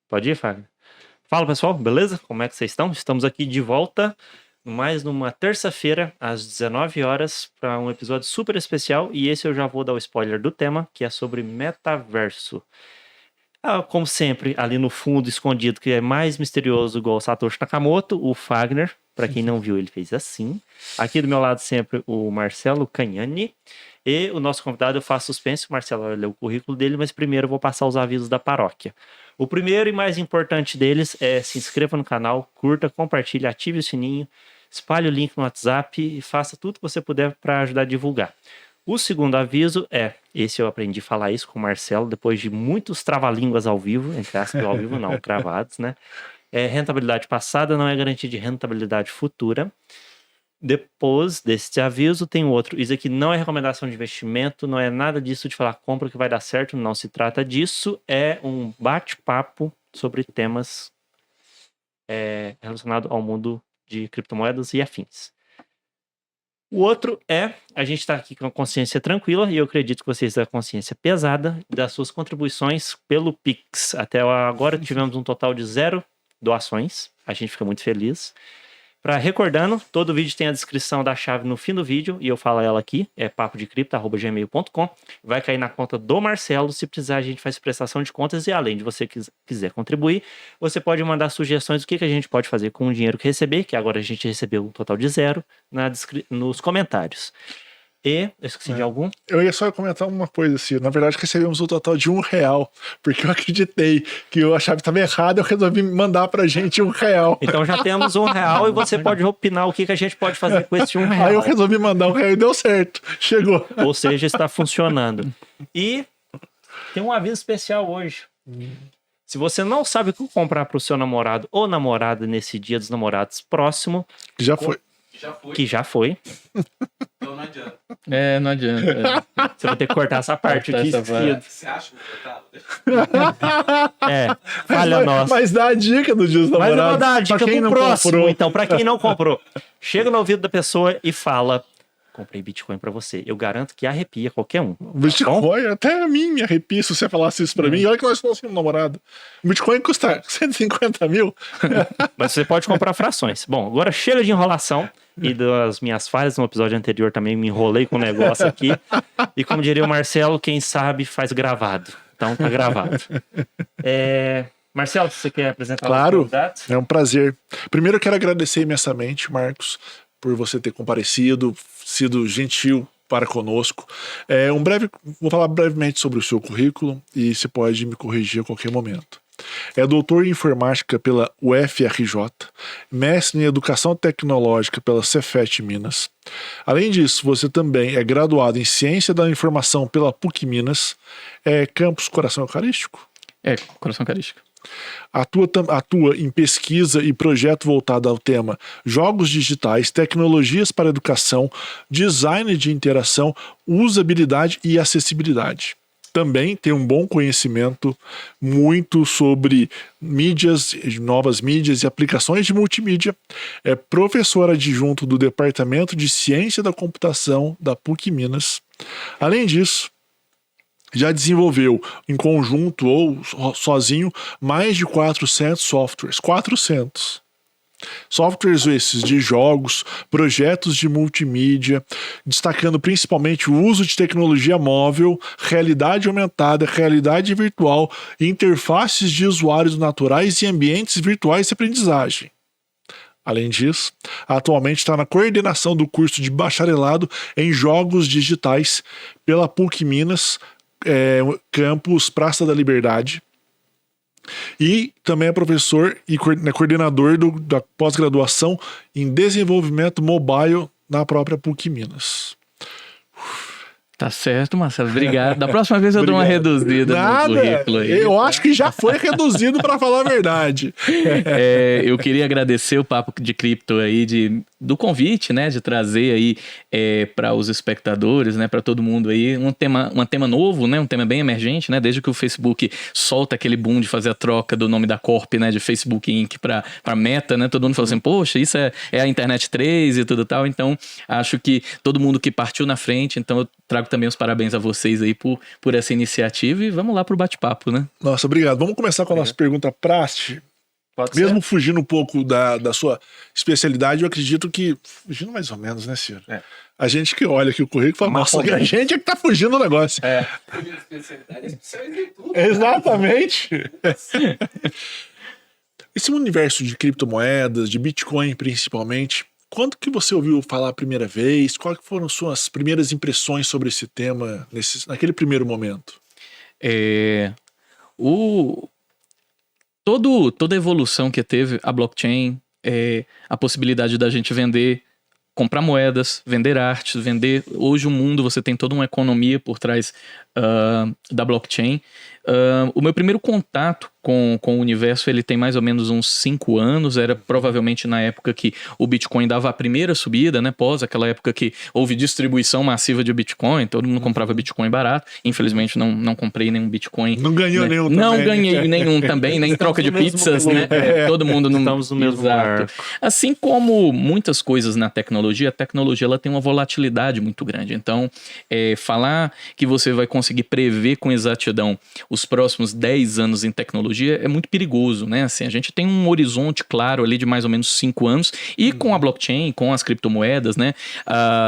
Pode ir, Fagner? Fala, pessoal, beleza? Como é que vocês estão? Estamos aqui de volta, mais numa terça-feira, às 19 horas, para um episódio super especial. E esse eu já vou dar o spoiler do tema, que é sobre metaverso. Como sempre, ali no fundo, escondido, que é mais misterioso, igual o Satoshi Nakamoto, o Fagner. Para quem não viu, ele fez assim. Aqui do meu lado, sempre, o Marcelo Cagnani. E o nosso convidado, eu faço suspense, o Marcelo vai ler o currículo dele, mas primeiro eu vou passar os avisos da paróquia. O primeiro e mais importante deles é se inscreva no canal, curta, compartilhe, ative o sininho, espalhe o link no WhatsApp e faça tudo que você puder para ajudar a divulgar. O segundo aviso esse eu aprendi a falar isso com o Marcelo, depois de muitos trava-línguas ao vivo, entre aspas, ao vivo não, gravados, né? Rentabilidade passada não é garantia de rentabilidade futura. Depois desse aviso, tem outro. Isso aqui não é recomendação de investimento, não é nada disso de falar compra que vai dar certo, não se trata disso. É um bate-papo sobre temas relacionados ao mundo de criptomoedas e afins. O outro a gente está aqui com a consciência tranquila, e eu acredito que vocês têm a consciência pesada das suas contribuições pelo Pix. Até agora tivemos um total de 0 doações, a gente fica muito feliz. Recordando, todo vídeo tem a descrição da chave no fim do vídeo, e eu falo ela aqui, é papodecripto@gmail.com. Vai cair na conta do Marcelo, se precisar a gente faz prestação de contas, e além de você quiser contribuir, você pode mandar sugestões do que a gente pode fazer com o dinheiro que receber, que agora a gente recebeu um total de 0, nos comentários. E, eu esqueci de algum? Eu ia só comentar uma coisa assim, na verdade recebemos um total de R$1, porque eu acreditei que a chave estava errada, eu resolvi mandar pra gente R$1. Então já temos R$1 e você pode opinar o que a gente pode fazer com esse R$1. Aí eu resolvi mandar R$1 e deu certo, chegou. Ou seja, está funcionando. E tem um aviso especial hoje. Se você não sabe o que comprar para o seu namorado ou namorada nesse Dia dos Namorados próximo... Que já foi. Então não adianta. Não adianta. Você vai ter que cortar essa parte aqui. Você acha que vou cortar? Falha nossa. Mas dá a dica do Dia dos Namorados. Mas eu vou dar a dica pro próximo, comprou. então, para quem não comprou. Chega no ouvido da pessoa e fala: comprei Bitcoin pra você. Eu garanto que arrepia qualquer um. Bitcoin, até a mim me arrepia se você falasse isso pra mim. Olha que nós estamos sendo namorado. Bitcoin custa 150 mil. Mas você pode comprar frações. Bom, agora chega de enrolação. E das minhas falhas no episódio anterior também me enrolei com o negócio aqui. E como diria o Marcelo, quem sabe faz gravado. Então tá gravado. Marcelo, você quer apresentar Claro, os dados? é um prazer. Primeiro eu quero agradecer imensamente, Marcos, por você ter comparecido, sido gentil para conosco. Vou falar brevemente sobre o seu currículo e você pode me corrigir a qualquer momento. É doutor em informática pela UFRJ, mestre em educação tecnológica pela Cefet Minas. Além disso, você também é graduado em ciência da informação pela PUC Minas, campus Coração Eucarístico? Coração Eucarístico. Atua em pesquisa e projeto voltado ao tema jogos digitais, tecnologias para educação, design de interação, usabilidade e acessibilidade. Também tem um bom conhecimento muito sobre mídias, novas mídias e aplicações de multimídia. É professor adjunto do Departamento de Ciência da Computação da PUC Minas. Além disso, já desenvolveu em conjunto ou sozinho mais de 400 softwares. 400. Softwares esses de jogos, projetos de multimídia, destacando principalmente o uso de tecnologia móvel, realidade aumentada, realidade virtual, interfaces de usuários naturais e ambientes virtuais de aprendizagem. Além disso, atualmente está na coordenação do curso de bacharelado em jogos digitais pela PUC Minas, campus Praça da Liberdade. E também é professor e coordenador da pós-graduação em desenvolvimento mobile na própria PUC Minas. Tá certo, Marcelo. Obrigado. Da próxima vez eu dou uma reduzida no currículo aí. Eu acho que já foi reduzido, para falar a verdade. Eu queria agradecer o Papo de Cripto aí do convite, né, de trazer aí para os espectadores, né, para todo mundo aí um tema novo, né, um tema bem emergente, né, desde que o Facebook solta aquele boom de fazer a troca do nome da Corp, né, de Facebook Inc. para Meta, né, todo mundo falou assim, poxa, isso é a Internet 3 e tudo tal, então acho que todo mundo que partiu na frente, então eu trago também os parabéns a vocês aí por essa iniciativa e vamos lá pro bate-papo, né? Nossa, obrigado. Vamos começar com a nossa pergunta prática. Pode Mesmo ser? fugindo um pouco da sua especialidade, eu acredito que... Fugindo mais ou menos, né, Ciro? É. A gente que olha aqui o currículo fala, Mais nossa, ou a menos. gente é que tá fugindo do negócio. Minha especialidade é especialista em tudo. Exatamente. Esse universo de criptomoedas, de Bitcoin principalmente, quando que você ouviu falar a primeira vez? Quais foram suas primeiras impressões sobre esse tema naquele primeiro momento? Toda a evolução que teve a blockchain, a possibilidade da gente vender, comprar moedas, vender artes, vender... Hoje o mundo, você tem toda uma economia por trás da blockchain. O meu primeiro contato com o universo, ele tem mais ou menos uns 5 anos, era provavelmente na época que o Bitcoin dava a primeira subida, né, pós aquela época que houve distribuição massiva de Bitcoin, todo mundo comprava Bitcoin barato, infelizmente não comprei nenhum Bitcoin. Não ganhou né? nenhum Não também. ganhei nenhum também, nem troca de no mesmo pizzas, clube. né, todo mundo no... Estamos no mesmo Exato. barco. Assim como muitas coisas na tecnologia, a tecnologia ela tem uma volatilidade muito grande. Então, falar que você vai conseguir prever com exatidão os próximos 10 anos em tecnologia é muito perigoso, né? Assim, a gente tem um horizonte claro ali de mais ou menos 5 anos e com a blockchain, com as criptomoedas, né?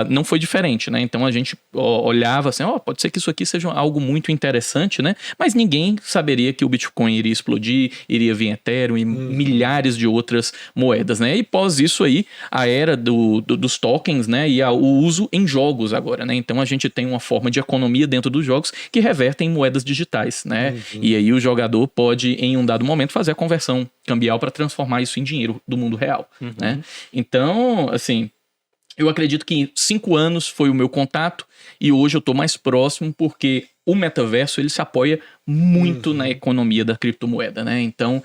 Não foi diferente, né? Então a gente olhava assim, pode ser que isso aqui seja algo muito interessante, né? Mas ninguém saberia que o Bitcoin iria explodir, iria vir Ethereum e milhares de outras moedas, né? E pós isso aí, a era dos tokens, né? E o uso em jogos agora, né? Então a gente tem uma forma de economia dentro dos jogos que revertem em moedas digitais, né? E aí o jogador pode, em um dado momento, fazer a conversão cambial para transformar isso em dinheiro do mundo real, né? Então, assim, eu acredito que 5 anos foi o meu contato e hoje eu tô mais próximo porque o metaverso, ele se apoia muito na economia da criptomoeda, né? Então,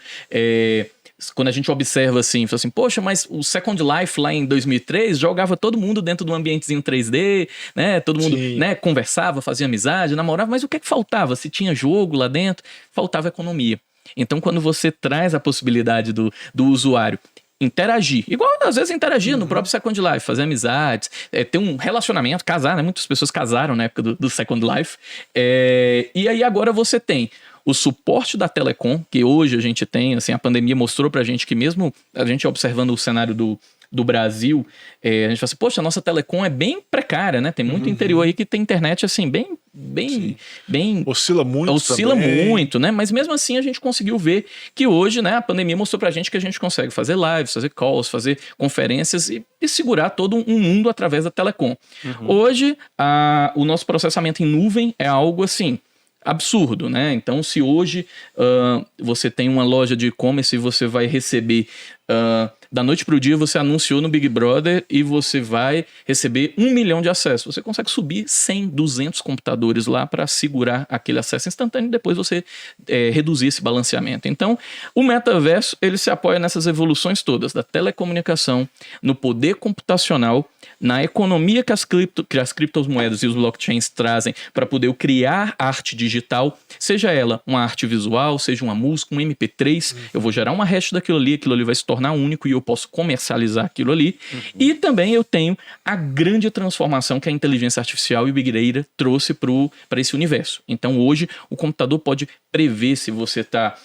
quando a gente observa assim, fala assim, poxa, mas o Second Life lá em 2003 jogava todo mundo dentro de um ambientezinho 3D, né? Todo mundo, né, conversava, fazia amizade, namorava, mas o que é que faltava? Se tinha jogo lá dentro, faltava economia. Então, quando você traz a possibilidade do usuário interagir, igual às vezes interagia no próprio Second Life, fazer amizades, ter um relacionamento, casar, né? Muitas pessoas casaram na época do Second Life. E aí agora você tem o suporte da Telecom, que hoje a gente tem, assim, a pandemia mostrou pra gente que mesmo a gente observando o cenário do Brasil, a gente fala assim, poxa, a nossa Telecom é bem precária, né? Tem muito interior aí que tem internet, assim, bem Oscila também. muito, né? Mas mesmo assim a gente conseguiu ver que hoje, né, a pandemia mostrou pra gente que a gente consegue fazer lives, fazer calls, fazer conferências e segurar todo um mundo através da Telecom. Hoje, o nosso processamento em nuvem é algo assim absurdo, né? Então, se hoje você tem uma loja de e-commerce e você vai receber da noite pro dia, você anunciou no Big Brother e você vai receber 1 milhão de acessos. Você consegue subir 100, 200 computadores lá para segurar aquele acesso instantâneo e depois você reduzir esse balanceamento. Então, o metaverso, ele se apoia nessas evoluções todas, da telecomunicação, no poder computacional, na economia que as criptomoedas e os blockchains trazem para poder criar arte digital, seja ela uma arte visual, seja uma música, um MP3, eu vou gerar uma hash daquilo ali vai se tornar único e eu posso comercializar aquilo ali. E também eu tenho a grande transformação que a inteligência artificial e o Big Data trouxe para esse universo. Então hoje o computador pode prever se você tá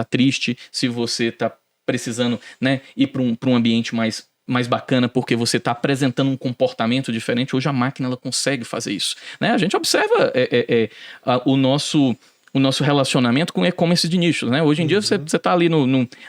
triste, se você tá precisando, né, ir para um ambiente mais bacana porque você está apresentando um comportamento diferente. Hoje a máquina ela consegue fazer isso, né? A gente observa o nosso relacionamento com e-commerce de nichos, né? Hoje em dia você tá ali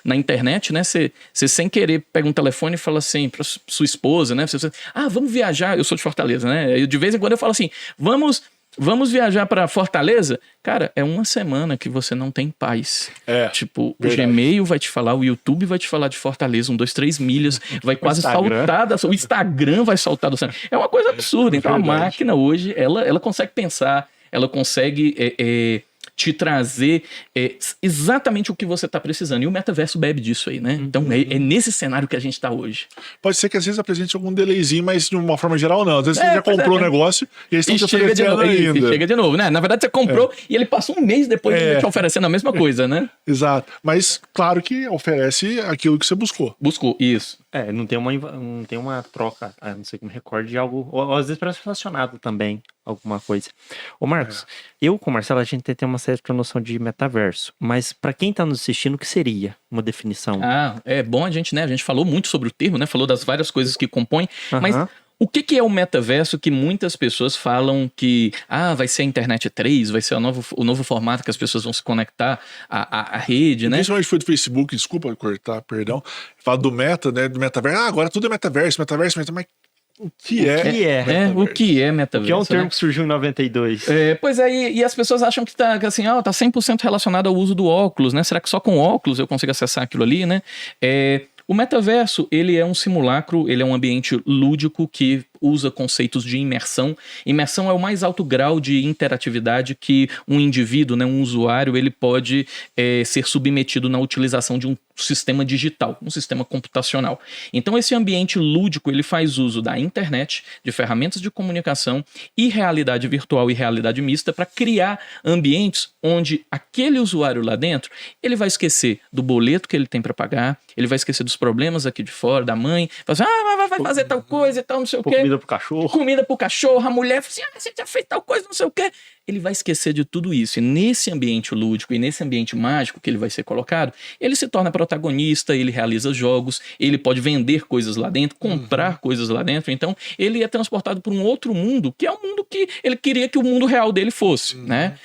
na internet, né? Você sem querer pega um telefone e fala assim para sua esposa, né? Você, vamos viajar. Eu sou de Fortaleza, né? De vez em quando eu falo assim, vamos viajar para Fortaleza? Cara, é uma semana que você não tem paz. Tipo, verdade. O Gmail vai te falar, o YouTube vai te falar de Fortaleza, 1, 2, 3 milhas, vai quase saltar, o Instagram vai saltar do céu. É uma coisa absurda. Então a máquina hoje, ela consegue pensar, ela consegue te trazer exatamente o que você está precisando. E o metaverso bebe disso aí, né? Então é nesse cenário que a gente está hoje. Pode ser que às vezes apresente algum delayzinho, mas de uma forma geral não. Às vezes você já comprou o negócio e eles estão te oferecendo ainda. E chega de novo, né? Na verdade você comprou e ele passou um mês depois de te oferecendo a mesma coisa, né? Exato. Mas claro que oferece aquilo que você buscou. Buscou, isso. Não tem uma troca, não sei como recorde de algo, ou às vezes parece relacionado também. alguma coisa. Ô Marcos, eu com o Marcelo, a gente tem uma certa noção de metaverso, mas pra quem tá nos assistindo, o que seria uma definição? É bom a gente, né? A gente falou muito sobre o termo, né? Falou das várias coisas que compõem, mas Aham. o que é o metaverso que muitas pessoas falam que vai ser a internet 3, vai ser o novo formato que as pessoas vão se conectar à rede, né? Principalmente foi do Facebook, desculpa cortar, perdão. Fala do meta, né? Do metaverso. Agora tudo é metaverso, mas o que é? O que é? O que é metaverso? Que é um termo né? que surgiu em 92. Pois é, e as pessoas acham que tá assim, tá 100% relacionado ao uso do óculos, né? Será que só com óculos eu consigo acessar aquilo ali, né? O metaverso, ele é um simulacro, ele é um ambiente lúdico que usa conceitos de imersão. Imersão é o mais alto grau de interatividade que um indivíduo, né, um usuário, ele pode ser submetido na utilização de um sistema digital, um sistema computacional. Então esse ambiente lúdico, ele faz uso da internet, de ferramentas de comunicação e realidade virtual e realidade mista para criar ambientes onde aquele usuário lá dentro, ele vai esquecer do boleto que ele tem para pagar, ele vai esquecer dos problemas aqui de fora, da mãe, vai assim, vai fazer tal coisa e tal, não sei o quê. Comida pro cachorro. Comida pro cachorro, a mulher fala assim, você já fez tal coisa, não sei o quê. Ele vai esquecer de tudo isso. E nesse ambiente lúdico e nesse ambiente mágico que ele vai ser colocado, ele se torna protagonista, ele realiza jogos, ele pode vender coisas lá dentro, comprar coisas lá dentro. Então, ele é transportado para um outro mundo, que é o mundo que ele queria que o mundo real dele fosse, né?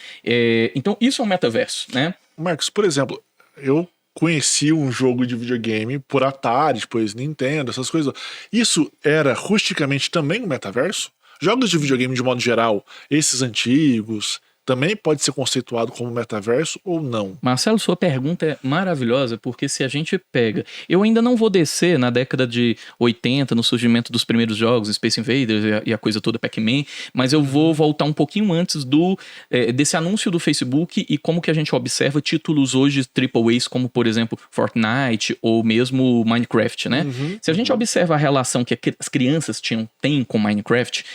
Então, isso é um metaverso, né? Marcos, por exemplo, eu conheci um jogo de videogame por Atari, depois Nintendo, essas coisas. Isso era rusticamente também um metaverso? Jogos de videogame de modo geral, esses antigos, também pode ser conceituado como metaverso ou não? Marcelo, sua pergunta é maravilhosa, porque se a gente pega... Eu ainda não vou descer na década de 80, no surgimento dos primeiros jogos, Space Invaders e a coisa toda, Pac-Man, mas eu vou voltar um pouquinho antes desse anúncio do Facebook e como que a gente observa títulos hoje AAAs, como por exemplo Fortnite ou mesmo Minecraft, né? Se a gente observa a relação que as crianças têm com Minecraft,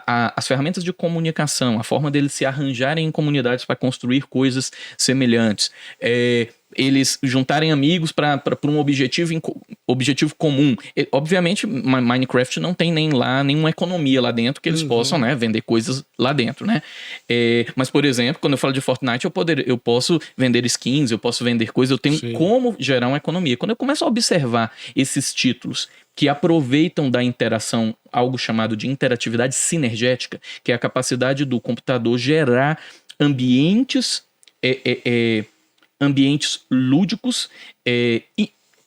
as ferramentas de comunicação, a forma deles se arranjarem em comunidades para construir coisas semelhantes, eles juntarem amigos para um objetivo comum. Obviamente, Minecraft não tem nenhuma economia lá dentro que eles possam, né, vender coisas lá dentro, né? Mas, por exemplo, quando eu falo de Fortnite, eu posso vender skins, eu posso vender coisas, eu tenho como gerar uma economia. Quando eu começo a observar esses títulos que aproveitam da interação, algo chamado de interatividade sinergética, que é a capacidade do computador gerar ambientes lúdicos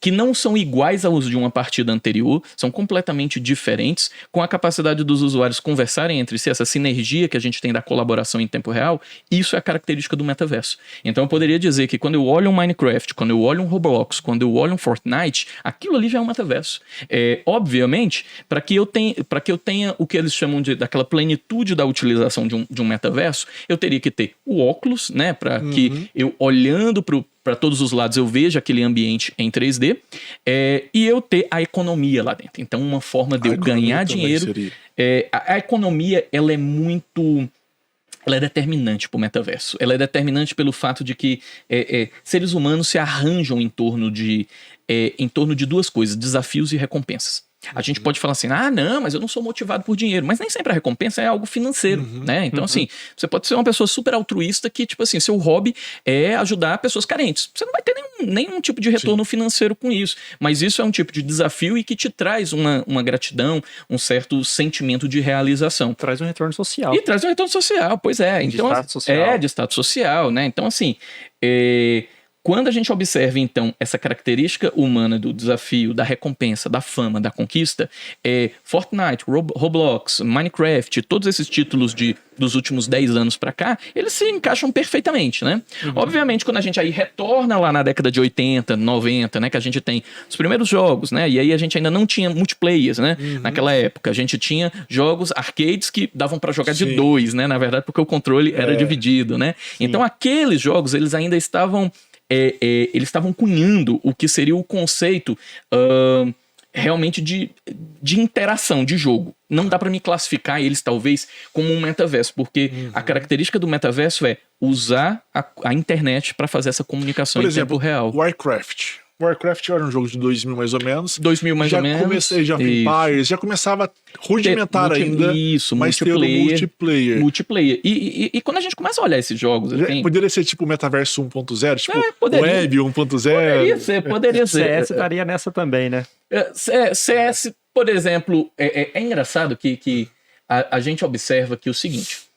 que não são iguais aos de uma partida anterior, são completamente diferentes, com a capacidade dos usuários conversarem entre si, essa sinergia que a gente tem da colaboração em tempo real, isso é a característica do metaverso. Então eu poderia dizer que quando eu olho um Minecraft, quando eu olho um Roblox, quando eu olho um Fortnite, aquilo ali já é um metaverso. Obviamente, para que eu tenha o que eles chamam daquela plenitude da utilização de um metaverso, eu teria que ter o óculos, né, para que eu olhando para todos os lados eu vejo aquele ambiente em 3D, e eu ter a economia lá dentro. Então, uma forma de eu ganhar dinheiro... A economia, ela é determinante para o metaverso. Ela é determinante pelo fato de que seres humanos se arranjam em torno de duas coisas, desafios e recompensas. A gente pode falar assim, não, mas eu não sou motivado por dinheiro. Mas nem sempre a recompensa é algo financeiro, né? Então, assim, você pode ser uma pessoa super altruísta que, tipo assim, seu hobby é ajudar pessoas carentes. Você não vai ter nenhum tipo de retorno financeiro com isso. Mas isso é um tipo de desafio e que te traz uma gratidão, um certo sentimento de realização. Traz um retorno social. E traz um retorno social, pois é. De Então, status social. de status social, né? Então, assim... Quando a gente observa, então, essa característica humana do desafio, da recompensa, da fama, da conquista, Fortnite, Roblox, Minecraft, todos esses títulos dos últimos 10 anos pra cá, eles se encaixam perfeitamente, né? Obviamente, quando a gente aí retorna lá na década de 80, 90, né, que a gente tem os primeiros jogos, né, e aí a gente ainda não tinha multiplayers, né, naquela época. A gente tinha jogos arcades que davam pra jogar de 2, né, na verdade, porque o controle era dividido, né? Então, aqueles jogos, eles ainda estavam... eles estavam cunhando o que seria o conceito realmente de interação, de jogo. Não dá para me classificar eles, talvez, como um metaverso, porque a característica do metaverso é usar a internet para fazer essa comunicação Por em exemplo, tempo real. Warcraft. Warcraft era um jogo de 2000 mais ou menos. 2000 mais ou menos. Comecei já Empires, já começava rudimentar ainda, isso, mas ter o multiplayer. Multiplayer. E quando a gente começa a olhar esses jogos... Assim, poderia ser tipo o Metaverso 1.0, tipo Web 1.0. Poderia ser. CS estaria nessa também, né? CS, por exemplo, é engraçado que a gente observa que o seguinte...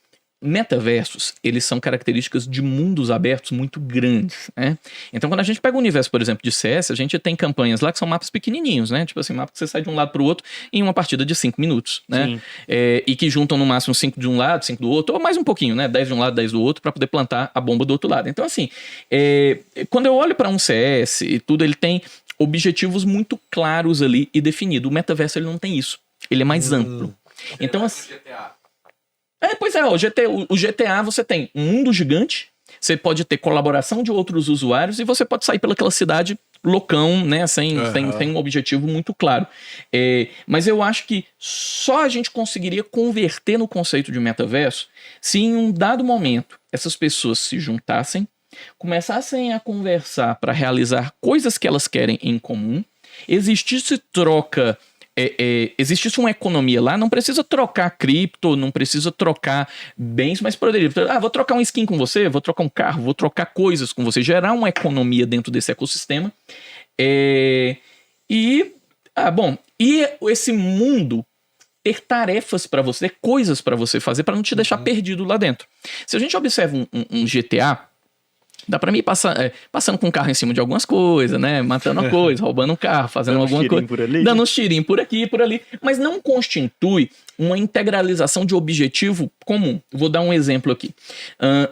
Metaversos, eles são características de mundos abertos muito grandes, né? Então, quando a gente pega o universo, por exemplo, de CS, a gente tem campanhas lá que são mapas pequenininhos, né? Tipo assim, mapa que você sai de um lado pro outro em uma partida de 5 minutos, né? E que juntam no máximo 5 de um lado, 5 do outro, ou mais um pouquinho, né? 10 de um lado, 10 do outro, para poder plantar a bomba do outro lado. Então, assim, quando eu olho para um CS e tudo, ele tem objetivos muito claros ali e definidos. O metaverso, ele não tem isso. Ele é mais amplo. Então, assim... Pois é, o GTA você tem um mundo gigante, você pode ter colaboração de outros usuários e você pode sair pelaquela cidade loucão, né, sem um objetivo muito claro. Mas eu acho que só a gente conseguiria converter no conceito de metaverso se em um dado momento essas pessoas se juntassem, começassem a conversar para realizar coisas que elas querem em comum, existisse troca... existisse uma economia lá, não precisa trocar cripto, não precisa trocar bens, mas poderia, vou trocar um skin com você, vou trocar um carro, vou trocar coisas com você, gerar uma economia dentro desse ecossistema. E esse mundo ter tarefas para você, coisas para você fazer, para não te deixar perdido lá dentro. Se a gente observa um GTA, dá pra mim ir passando com o carro em cima de algumas coisas, né? Matando uma coisa, roubando um carro, fazendo alguma coisa. Dando uns tirinhos por aqui e por ali. Mas não constitui uma integralização de objetivo comum. Vou dar um exemplo aqui.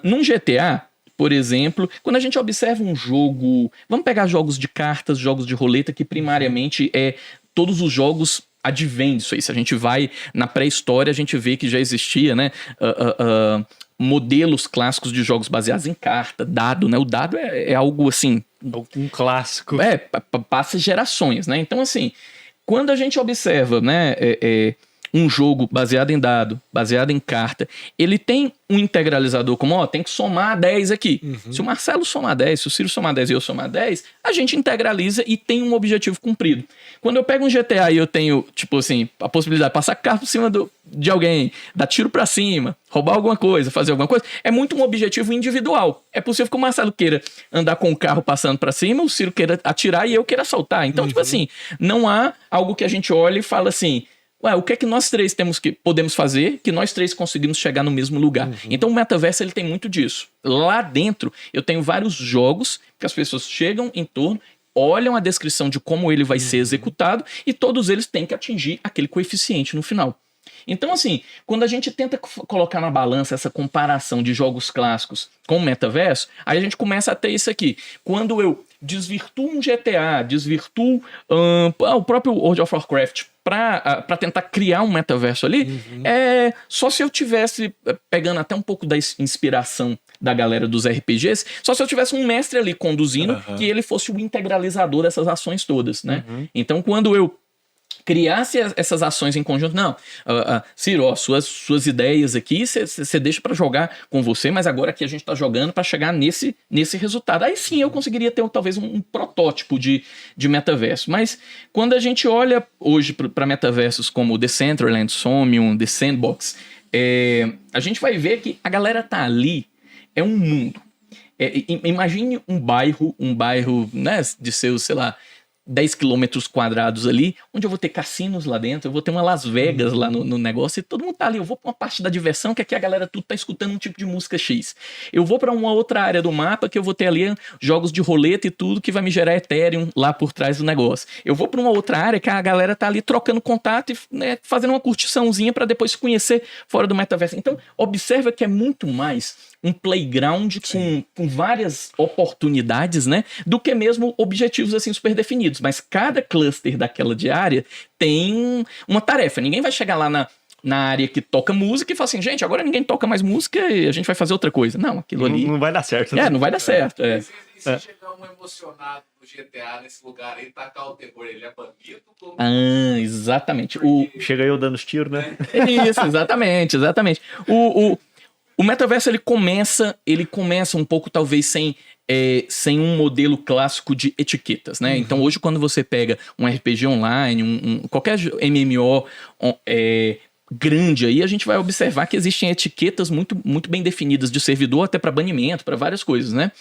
Num GTA, por exemplo, quando a gente observa um jogo... Vamos pegar jogos de cartas, jogos de roleta, que primariamente todos os jogos advêm disso aí. Se a gente vai na pré-história, a gente vê que já existia, né? Modelos clássicos de jogos baseados em carta, dado, né? O dado é algo assim... Um clássico. Passa gerações, né? Então, assim, quando a gente observa, né, um jogo baseado em dado, baseado em carta, ele tem um integralizador como, tem que somar 10 aqui. Se o Marcelo somar 10, se o Ciro somar 10 e eu somar 10, a gente integraliza e tem um objetivo cumprido. Quando eu pego um GTA e eu tenho, tipo assim, a possibilidade de passar carro por cima de alguém, dar tiro pra cima, roubar alguma coisa, fazer alguma coisa, é muito um objetivo individual. É possível que o Marcelo queira andar com o carro passando pra cima, o Ciro queira atirar e eu queira assaltar. Então, tipo assim, não há algo que a gente olhe e fala assim... o que é que nós três podemos fazer que nós três conseguimos chegar no mesmo lugar? Então o metaverso ele tem muito disso. Lá dentro eu tenho vários jogos que as pessoas chegam em torno, olham a descrição de como ele vai ser executado e todos eles têm que atingir aquele coeficiente no final. Então, assim, quando a gente tenta colocar na balança essa comparação de jogos clássicos com o metaverso, aí a gente começa a ter isso aqui. Quando eu desvirtuo um GTA, desvirtuo o próprio World of Warcraft para tentar criar um metaverso ali, só se eu tivesse, pegando até um pouco da inspiração da galera dos RPGs, só se eu tivesse um mestre ali conduzindo, que ele fosse o integralizador dessas ações todas, né? Então, quando eu criasse essas ações em conjunto, não, Ciro, suas ideias aqui você deixa para jogar com você, mas agora aqui a gente tá jogando para chegar nesse resultado. Aí sim eu conseguiria ter talvez um protótipo de metaverso. Mas quando a gente olha hoje para metaversos como Decentraland, Somnium, The Sandbox, a gente vai ver que a galera tá ali, é um mundo. Imagine um bairro, né, de seus, sei lá, 10 quilômetros quadrados ali, onde eu vou ter cassinos lá dentro, eu vou ter uma Las Vegas lá no negócio, e todo mundo tá ali. Eu vou pra uma parte da diversão, que aqui a galera tudo tá escutando um tipo de música X. Eu vou pra uma outra área do mapa, que eu vou ter ali jogos de roleta e tudo, que vai me gerar Ethereum lá por trás do negócio. Eu vou pra uma outra área, que a galera tá ali trocando contato e, né, fazendo uma curtiçãozinha pra depois se conhecer fora do metaverso. Então, observa que é muito mais um playground com várias oportunidades, né, do que mesmo objetivos assim super definidos. Mas cada cluster daquela de área tem uma tarefa. Ninguém vai chegar lá na área que toca música e falar assim, gente, agora ninguém toca mais música e a gente vai fazer outra coisa. Não, aquilo ali... Não vai dar certo. Né? Não vai dar certo. E se chegar um emocionado no GTA nesse lugar aí, tacar o terror, ele é bandido? Como... Exatamente. Chega eu dando os tiros, né? Isso, exatamente. O metaverso ele começa um pouco talvez sem um modelo clássico de etiquetas, né? Então hoje quando você pega um RPG online, qualquer MMO grande aí, a gente vai observar que existem etiquetas muito, muito bem definidas de servidor até para banimento, para várias coisas, né?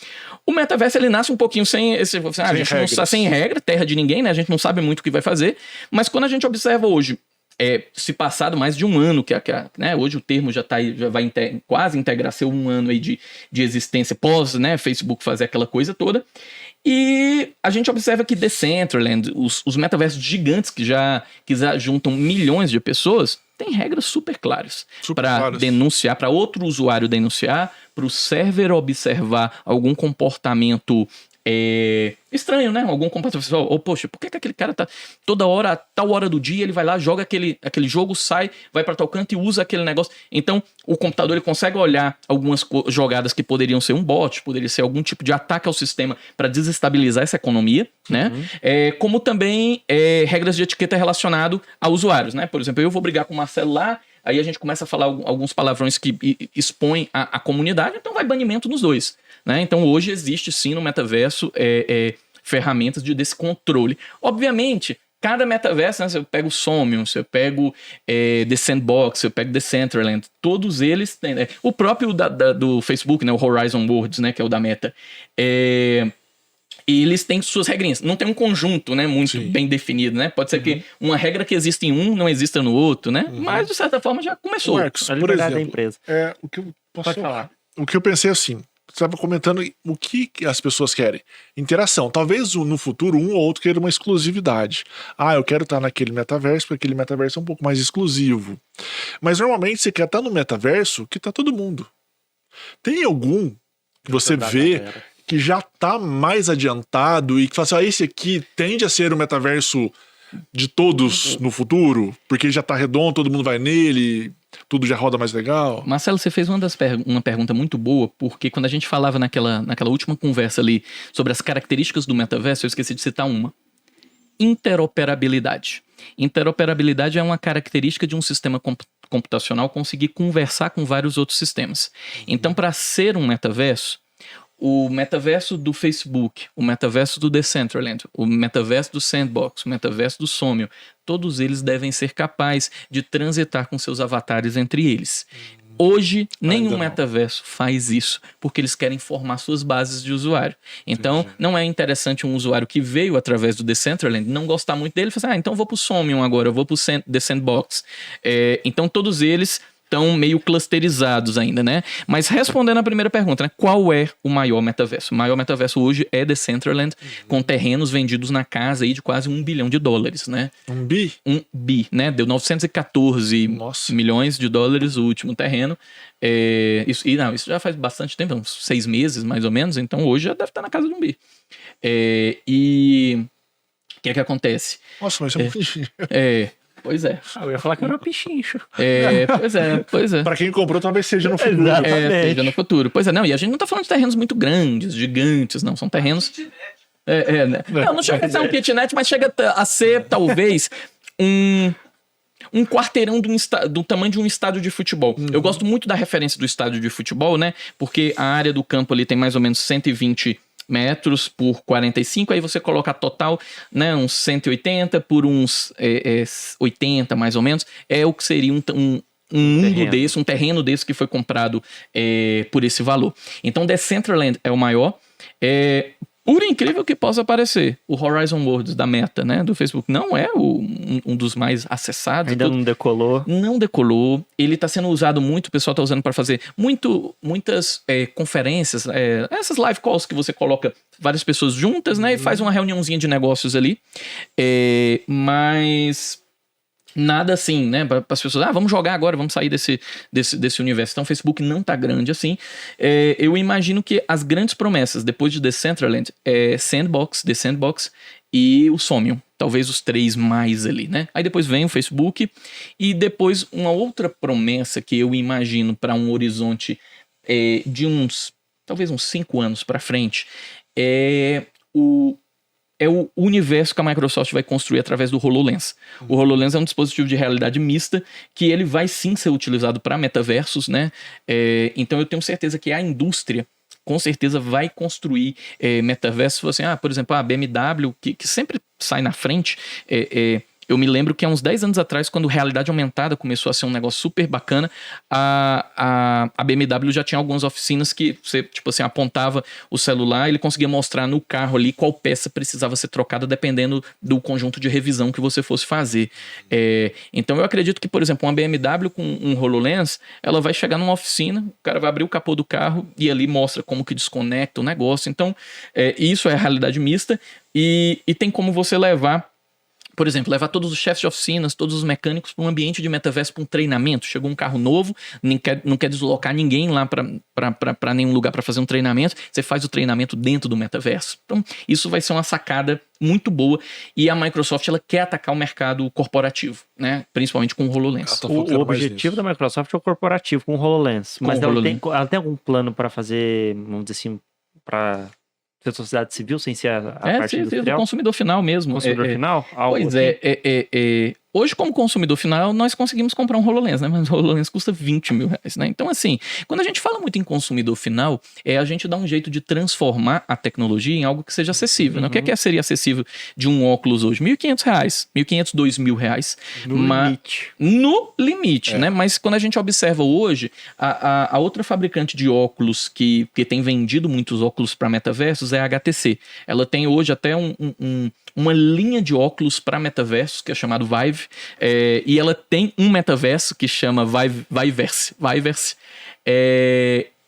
O metaverso ele nasce um pouquinho a gente não está sem regra, terra de ninguém, né? A gente não sabe muito o que vai fazer, mas quando a gente observa hoje se passado mais de um ano, né, hoje o termo já vai quase integrar seu um ano aí de existência pós, né, Facebook fazer aquela coisa toda, e a gente observa que Decentraland, os metaversos gigantes que já juntam milhões de pessoas, tem regras super claras para denunciar, para outro usuário denunciar, para o server observar algum comportamento estranho, né? Algum comportamento. Poxa, por que aquele cara tá toda hora, tal hora do dia, ele vai lá, joga aquele jogo, sai, vai para tal canto e usa aquele negócio. Então, o computador ele consegue olhar algumas jogadas que poderiam ser um bot, poderia ser algum tipo de ataque ao sistema para desestabilizar essa economia, né? Como também regras de etiqueta relacionado a usuários, né? Por exemplo, eu vou brigar com o Marcelo lá, aí a gente começa a falar alguns palavrões que expõem a comunidade, então vai banimento nos dois. Né? Então hoje existe sim no metaverso ferramentas desse controle. Obviamente, cada metaverso, né, se eu pego o Somnium, se eu pego The Sandbox, se eu pego Decentraland, todos eles têm. O próprio do Facebook, né, o Horizon Worlds, né, que é o da Meta, eles têm suas regrinhas. Não tem um conjunto, né, muito bem definido, né? Pode ser que uma regra que existe em um não exista no outro, né? Mas, de certa forma, já começou. Marcos, A por liberdade exemplo, da empresa. O que eu Pode falar. O que eu pensei assim, você estava comentando o que as pessoas querem. Interação. Talvez no futuro um ou outro queira uma exclusividade. Eu quero estar naquele metaverso porque aquele metaverso é um pouco mais exclusivo. Mas normalmente você quer estar no metaverso que tá todo mundo. Tem algum que você vê que já tá mais adiantado e que fala assim, esse aqui tende a ser o metaverso de todos no futuro, porque já tá redondo, todo mundo vai nele, tudo já roda mais legal? Marcelo, você fez uma pergunta muito boa, porque quando a gente falava naquela última conversa ali sobre as características do metaverso, eu esqueci de citar uma. Interoperabilidade. Interoperabilidade é uma característica de um sistema computacional conseguir conversar com vários outros sistemas. Então, para ser um metaverso, o metaverso do Facebook, o metaverso do Decentraland, o metaverso do Sandbox, o metaverso do Somnium, todos eles devem ser capazes de transitar com seus avatares entre eles. Hoje, nenhum metaverso faz isso, porque eles querem formar suas bases de usuário. Então, não é interessante um usuário que veio através do Decentraland não gostar muito dele e falar então eu vou pro Somnium agora, eu vou pro The Sandbox. Então, todos eles estão meio clusterizados ainda, né? Mas respondendo a primeira pergunta, né? Qual é o maior metaverso? O maior metaverso hoje é Decentraland, com terrenos vendidos na casa aí de quase $1 bilhão, né? Um bi? 1 bi, né? Deu 914 milhões de dólares o último terreno. Isso já faz bastante tempo, uns 6 meses mais ou menos, então hoje já deve estar na casa de 1 bi. E o que é que acontece? Nossa, mas é muito difícil. Pois é. Eu ia falar que era um pichincho. Pois é. Pra quem comprou, talvez seja no futuro. Seja no futuro. Pois é, não, e a gente não tá falando de terrenos muito grandes, gigantes, não. São terrenos... né? Não chega a ser um kitnet, mas chega a ser, talvez, um quarteirão do tamanho de um estádio de futebol. Eu gosto muito da referência do estádio de futebol, né? Porque a área do campo ali tem mais ou menos 120 metros por 45, aí você coloca a total, né, uns 180 por uns 80 mais ou menos, é o que seria um mundo desse, um terreno desse que foi comprado por esse valor. Então Decentraland é o maior, por incrível que possa parecer, o Horizon Worlds da Meta, né, do Facebook, não é um dos mais acessados. Ainda não decolou. Não decolou. Ele está sendo usado muito, o pessoal está usando para fazer muitas conferências, essas live calls que você coloca várias pessoas juntas, né, e faz uma reuniãozinha de negócios ali. Mas nada assim, né, para as pessoas, vamos jogar agora, vamos sair desse universo. Então o Facebook não tá grande assim. Eu imagino que as grandes promessas depois de Decentraland é The Sandbox e o Somnium, talvez os 3 mais ali, né? Aí depois vem o Facebook e depois uma outra promessa que eu imagino para um horizonte de talvez uns 5 anos para frente é o é o universo que a Microsoft vai construir através do HoloLens. O HoloLens é um dispositivo de realidade mista que ele vai sim ser utilizado para metaversos, né? Então eu tenho certeza que a indústria com certeza vai construir metaversos. Assim, por exemplo, a BMW, que sempre sai na frente, eu me lembro que há uns 10 anos atrás, quando realidade aumentada começou a ser um negócio super bacana, a BMW já tinha algumas oficinas que você, tipo assim, apontava o celular e ele conseguia mostrar no carro ali qual peça precisava ser trocada dependendo do conjunto de revisão que você fosse fazer. Então eu acredito que, por exemplo, uma BMW com um HoloLens, ela vai chegar numa oficina, o cara vai abrir o capô do carro e ali mostra como que desconecta o negócio. Então, isso é a realidade mista e tem como você levar, por exemplo, levar todos os chefes de oficinas, todos os mecânicos para um ambiente de metaverso, para um treinamento. Chegou um carro novo, não quer deslocar ninguém lá para nenhum lugar para fazer um treinamento. Você faz o treinamento dentro do metaverso. Então, isso vai ser uma sacada muito boa. E a Microsoft, ela quer atacar o mercado corporativo, né? Principalmente com o HoloLens. O objetivo da Microsoft é o corporativo, com o HoloLens. Mas ela tem algum plano para fazer, vamos dizer assim, para a sociedade civil, sem ser a parte industrial? Do consumidor final mesmo. Consumidor final? Pois assim? Hoje, como consumidor final, nós conseguimos comprar um HoloLens, né? Mas o HoloLens custa 20 mil reais, né? Então, assim, quando a gente fala muito em consumidor final, a gente dá um jeito de transformar a tecnologia em algo que seja acessível, né? O que seria acessível de um óculos hoje? R$1.500, R$1.500, R$2.000. No limite, né? Mas quando a gente observa hoje, a outra fabricante de óculos que tem vendido muitos óculos para metaversos é a HTC. Ela tem hoje até uma linha de óculos para metaversos, que é chamado Vive, e ela tem um metaverso que chama Viverse,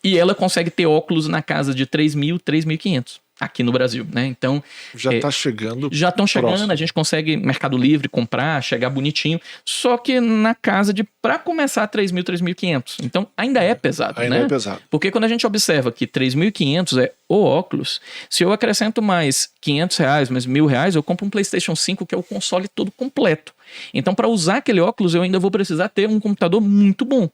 e ela consegue ter óculos na casa de 3.000, 3.500 aqui no Brasil, né? Então já está chegando. Já estão chegando, próximo. A gente consegue Mercado Livre comprar, chegar bonitinho, só que na casa de, para começar, 3.000, 3.500. Então ainda é pesado, ainda né? É pesado. Porque quando a gente observa que 3.500 é o óculos, se eu acrescento mais R$500, mais R$1.000, eu compro um PlayStation 5, que é o console todo completo. Então, para usar aquele óculos, eu ainda vou precisar ter um computador muito bom.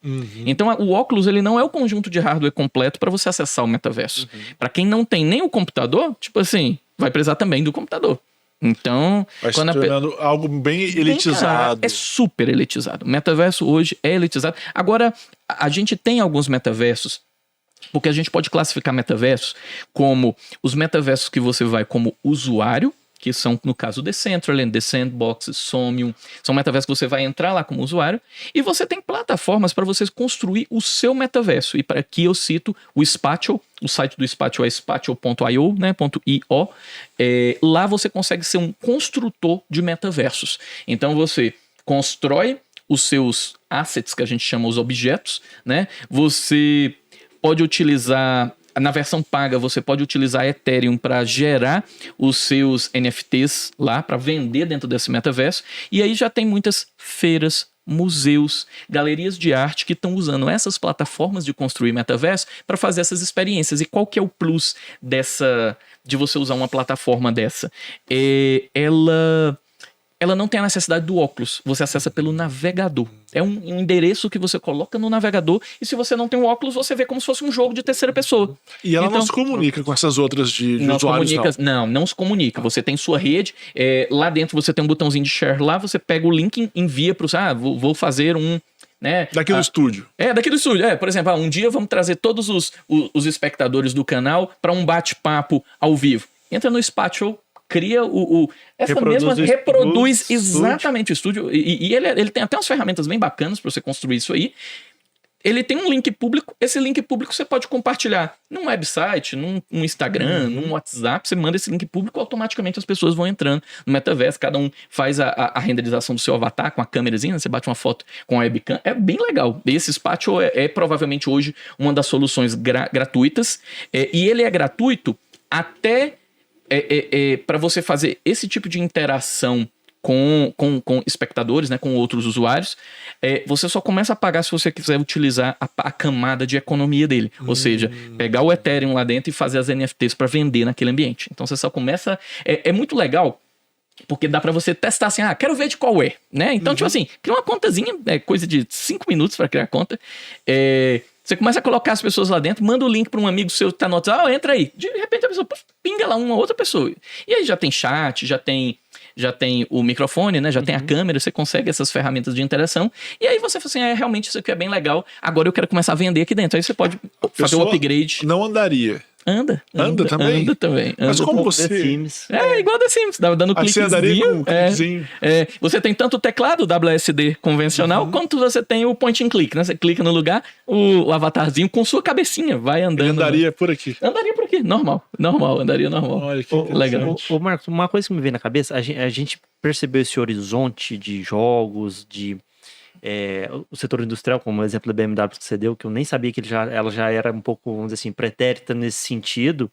Então, o óculos, ele não é o conjunto de hardware completo para você acessar o metaverso. Para quem não tem nem o computador, tipo assim, vai precisar também do computador. Então, vai se tornando algo bem elitizado. É super elitizado. O metaverso hoje é elitizado. Agora, a gente tem alguns metaversos, porque a gente pode classificar metaversos como os metaversos que você vai como usuário, que são, no caso, Decentraland, The Sandbox, Somnium. São metaversos que você vai entrar lá como usuário. E você tem plataformas para você construir o seu metaverso. E para aqui eu cito o Spatial. O site do Spatial é spatial.io, né, .io. Lá você consegue ser um construtor de metaversos. Então você constrói os seus assets, que a gente chama os objetos, né? Você pode utilizar... Na versão paga, você pode utilizar Ethereum para gerar os seus NFTs lá, para vender dentro desse metaverso. E aí já tem muitas feiras, museus, galerias de arte que estão usando essas plataformas de construir metaverso para fazer essas experiências. E qual que é o plus de você usar uma plataforma dessa? Ela não tem a necessidade do óculos, você acessa pelo navegador. É um endereço que você coloca no navegador e se você não tem o óculos, você vê como se fosse um jogo de terceira pessoa. E ela não se comunica com essas outras de usuários, não se comunica. Você tem sua rede, lá dentro você tem um botãozinho de share lá, você pega o link, envia para vou fazer um... Né? Daqui do estúdio. Daqui do estúdio. Por exemplo, um dia vamos trazer todos os espectadores do canal para um bate-papo ao vivo. Entra no Spatial, cria reproduz exatamente o estúdio e ele tem até umas ferramentas bem bacanas para você construir isso aí. Ele tem um link público, esse link público você pode compartilhar num website, num Instagram, num WhatsApp, você manda esse link público, automaticamente as pessoas vão entrando no metaverso, cada um faz a renderização do seu avatar com a câmerazinha, você bate uma foto com a webcam, é bem legal. Esse Spatial é provavelmente hoje uma das soluções gratuitas, e ele é gratuito até para você fazer esse tipo de interação com espectadores, né, com outros usuários, você só começa a pagar se você quiser utilizar a camada de economia dele. Ou seja, pegar o Ethereum lá dentro e fazer as NFTs para vender naquele ambiente. Então você só começa... É muito legal, porque dá para você testar assim, quero ver de qual é, né? Então, tipo assim, cria uma contazinha, coisa de 5 minutos para criar a conta. Você começa a colocar as pessoas lá dentro, manda o link para um amigo seu que tá no WhatsApp, entra aí. De repente a pessoa pinga lá uma outra pessoa. E aí já tem chat, já tem o microfone, né? Já tem a câmera, você consegue essas ferramentas de interação. E aí você fala assim, realmente isso aqui é bem legal. Agora eu quero começar a vender aqui dentro. Aí você pode fazer o upgrade. Não andaria. Anda também? Anda também. Mas como The você... Sims. Igual The Sims, dando Você andaria com cliquezinho. um cliquezinho. Você tem tanto o teclado WSD convencional, quanto você tem o point and click, né? Você clica no lugar, o avatarzinho com sua cabecinha vai andando. Ele andaria por aqui. Andaria por aqui, normal, andaria normal. Olha que legal. Ô, Marcos, uma coisa que me vem na cabeça, a gente percebeu esse horizonte de jogos, o setor industrial, como o exemplo da BMW que você deu, que eu nem sabia que ela já era um pouco, vamos dizer assim, pretérita nesse sentido.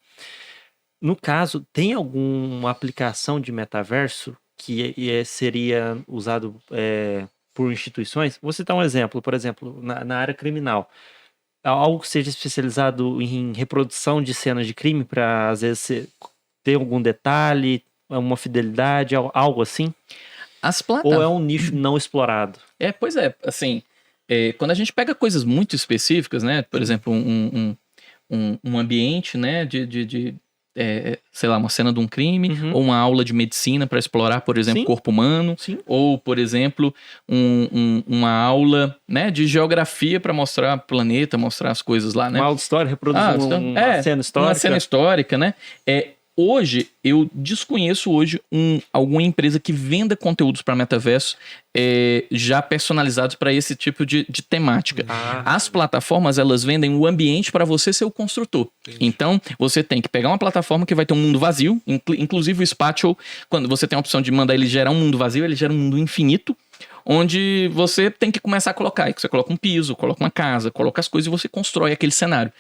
No caso, tem alguma aplicação de metaverso que seria usado por instituições? Vou citar um exemplo, por exemplo, na área criminal. Algo que seja especializado em reprodução de cenas de crime para, às vezes, ter algum detalhe, uma fidelidade, algo assim? Ou é um nicho não explorado? Pois é, assim, quando a gente pega coisas muito específicas, né, por exemplo, um ambiente, né, sei lá, uma cena de um crime, ou uma aula de medicina para explorar, por exemplo, o corpo humano, ou, por exemplo, uma aula, né, de geografia para mostrar o planeta, mostrar as coisas lá, né? Uma aula de história, reproduzir uma cena histórica. Uma cena histórica, né? Hoje, eu desconheço alguma empresa que venda conteúdos para metaverso já personalizados para esse tipo de temática. As plataformas, elas vendem o ambiente para você ser o construtor. Entendi. Então, você tem que pegar uma plataforma que vai ter um mundo vazio, inclusive o Spatial, quando você tem a opção de mandar ele gerar um mundo vazio, ele gera um mundo infinito, onde você tem que começar a colocar. Aí você coloca um piso, coloca uma casa, coloca as coisas e você constrói aquele cenário.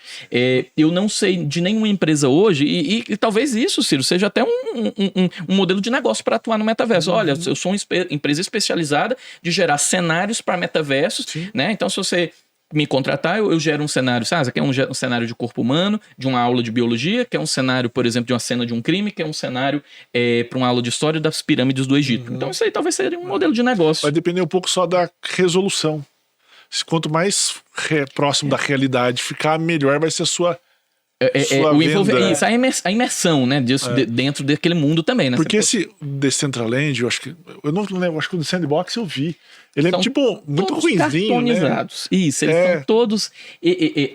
Eu não sei de nenhuma empresa hoje, e talvez isso, Ciro, seja até um modelo de negócio para atuar no metaverso. Olha, eu sou uma empresa especializada de gerar cenários para metaversos, né? Então, se você me contratar, eu gero um cenário, sabe? Quer um cenário de corpo humano, de uma aula de biologia, quer um cenário, por exemplo, de uma cena de um crime, quer um cenário para uma aula de história das pirâmides do Egito. Então isso aí talvez seja um modelo de negócio. Vai depender um pouco só da resolução. Quanto mais próximo da realidade ficar, melhor vai ser a sua venda. Isso, a imersão, né, dentro daquele mundo também, né? Porque esse Decentraland, eu não lembro, acho que o The Sandbox eu vi. Ele é tipo muito ruinzinho, cartonizados. Né? Isso, eles são todos.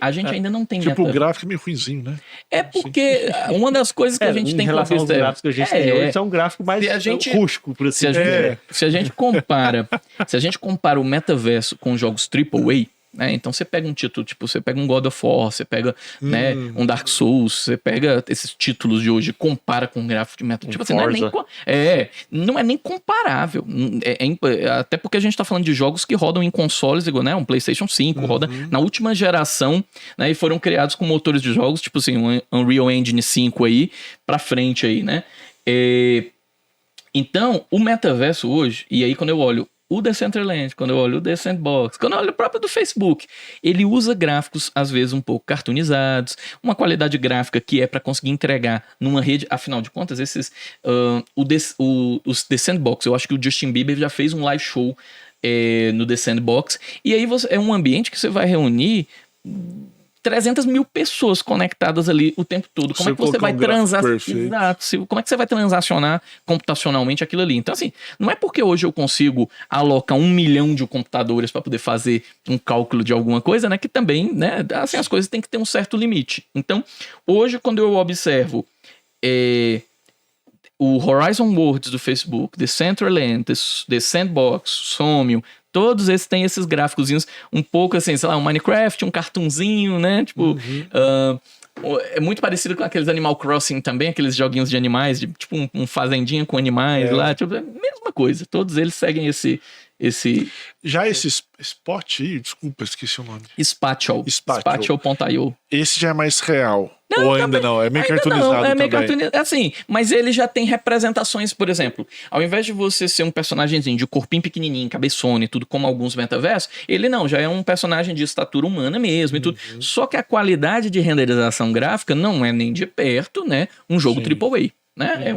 A gente ainda não tem. Tipo, o gráfico é meio ruinzinho, né? Porque uma das coisas que a gente tem que relação aos gráficos que a gente tem hoje, é um gráfico mais rústico, por assim dizer. Se a gente compara o metaverso com jogos AAA, né? Então você pega um título, tipo, você pega um God of War, você pega né, um Dark Souls, você pega esses títulos de hoje, compara com um gráfico de meta. Tipo assim, não é nem comparável. Até porque a gente tá falando de jogos que rodam em consoles, né? Um PlayStation 5, roda na última geração, né? E foram criados com motores de jogos, tipo assim, um Unreal Engine 5 aí, pra frente aí, né? Então, o metaverso hoje, e aí quando eu olho o Decentraland, quando eu olho o The Sandbox, quando eu olho o próprio do Facebook, ele usa gráficos, às vezes, um pouco cartoonizados, uma qualidade gráfica que é para conseguir entregar numa rede, afinal de contas, os The Sandbox, eu acho que o Justin Bieber já fez um live show no The Sandbox, e aí é um ambiente que você vai reunir 300 mil pessoas conectadas ali o tempo todo. Como é que você vai como é que você vai transacionar computacionalmente aquilo ali? Então, assim, não é porque hoje eu consigo alocar 1 milhão de computadores para poder fazer um cálculo de alguma coisa, né? Que também, né? Assim, as coisas têm que ter um certo limite. Então, hoje, quando eu observo o Horizon Worlds do Facebook, Decentraland, The Sandbox, Somnium, todos esses têm esses gráficozinhos um pouco assim, sei lá, um Minecraft, um cartunzinho, né? Tipo, é muito parecido com aqueles Animal Crossing também, aqueles joguinhos de animais, tipo um fazendinha com animais lá, tipo, é a mesma coisa. Todos eles seguem esse... Já esse Spot aí, desculpa, esqueci o nome. Spatial.io. Esse já é mais real. Ou ainda não? É meio cartoonizado também. É meio cartoonizado, assim, mas ele já tem representações, por exemplo, ao invés de você ser um personagemzinho de corpinho pequenininho, cabeçona e tudo, como alguns metaversos, ele não, já é um personagem de estatura humana mesmo e tudo. Só que a qualidade de renderização gráfica não é nem de perto, né, um jogo AAA. né?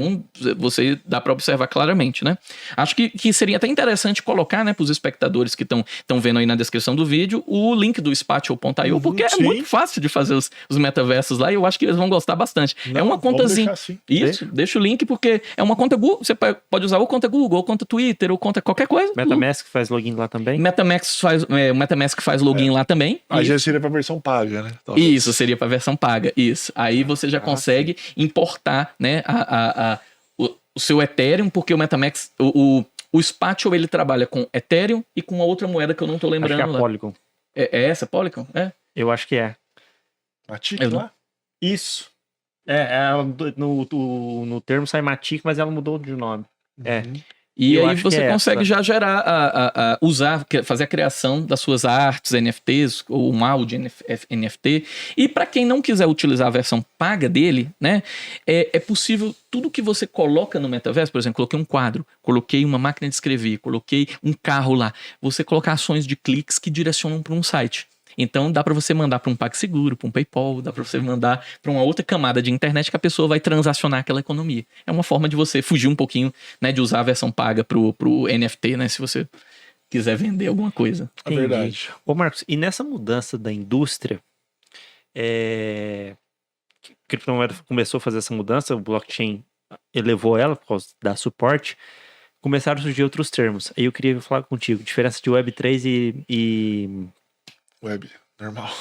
Você dá para observar claramente, né? Acho que seria até interessante colocar, né, para os espectadores que estão vendo aí na descrição do vídeo, o link do Spatial.io, porque é muito fácil de fazer os metaversos lá e eu acho que eles vão gostar bastante. Não, é uma contazinha. Assim. Isso, deixa o link porque é uma conta Google. Você pode usar ou conta Google, ou conta Twitter, ou conta qualquer coisa. MetaMask faz login lá também. MetaMask faz login lá também. Aí já seria para versão paga, né? Talvez. Isso, seria para versão paga. Isso. Aí você já consegue importar, né, o seu Ethereum, porque o MetaMask, o Spatial, ele trabalha com Ethereum e com uma outra moeda que eu não tô lembrando. Acho que é a Polygon. É essa, Polygon? É? Eu acho que é. Matic Eu não- lá? Isso. No termo sai Matic, mas ela mudou de nome. É. E Eu aí acho que você é consegue essa. já gerar, fazer a criação das suas artes, NFTs, ou um áudio NFT. E para quem não quiser utilizar a versão paga dele, né, é possível tudo que você coloca no metaverso, por exemplo, coloquei um quadro, coloquei uma máquina de escrever, coloquei um carro lá, você colocar ações de cliques que direcionam para um site. Então dá para você mandar para um PagSeguro, para um PayPal, dá para você mandar para uma outra camada de internet que a pessoa vai transacionar aquela economia. É uma forma de você fugir um pouquinho, né, de usar a versão paga pro NFT, né, se você quiser vender alguma coisa. É verdade. Ô Marcos, e nessa mudança da indústria, que a criptomoeda começou a fazer essa mudança, o blockchain elevou ela por causa da suporte, começaram a surgir outros termos. Aí eu queria falar contigo, diferença de Web3 e Web, normal.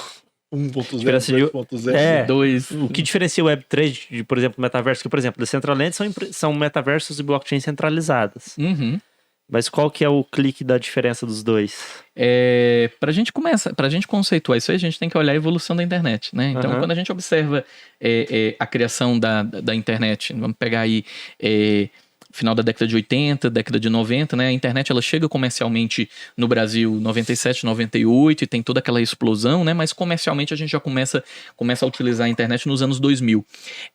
1.0, Diferença de- 2.0. É. Dois. o que diferencia o Web3 de, por exemplo, metaverso? Que, por exemplo, Decentraland são metaversos e blockchains centralizadas. Uhum. Mas qual que é o clique da diferença dos dois? Pra gente conceituar isso aí, a gente tem que olhar a evolução da internet, né? Então, Aham. quando a gente observa a criação da internet, vamos pegar aí final da década de 80, década de 90, né? A internet ela chega comercialmente no Brasil 97, 98 e tem toda aquela explosão, né? Mas comercialmente a gente já começa a utilizar a internet nos anos 2000.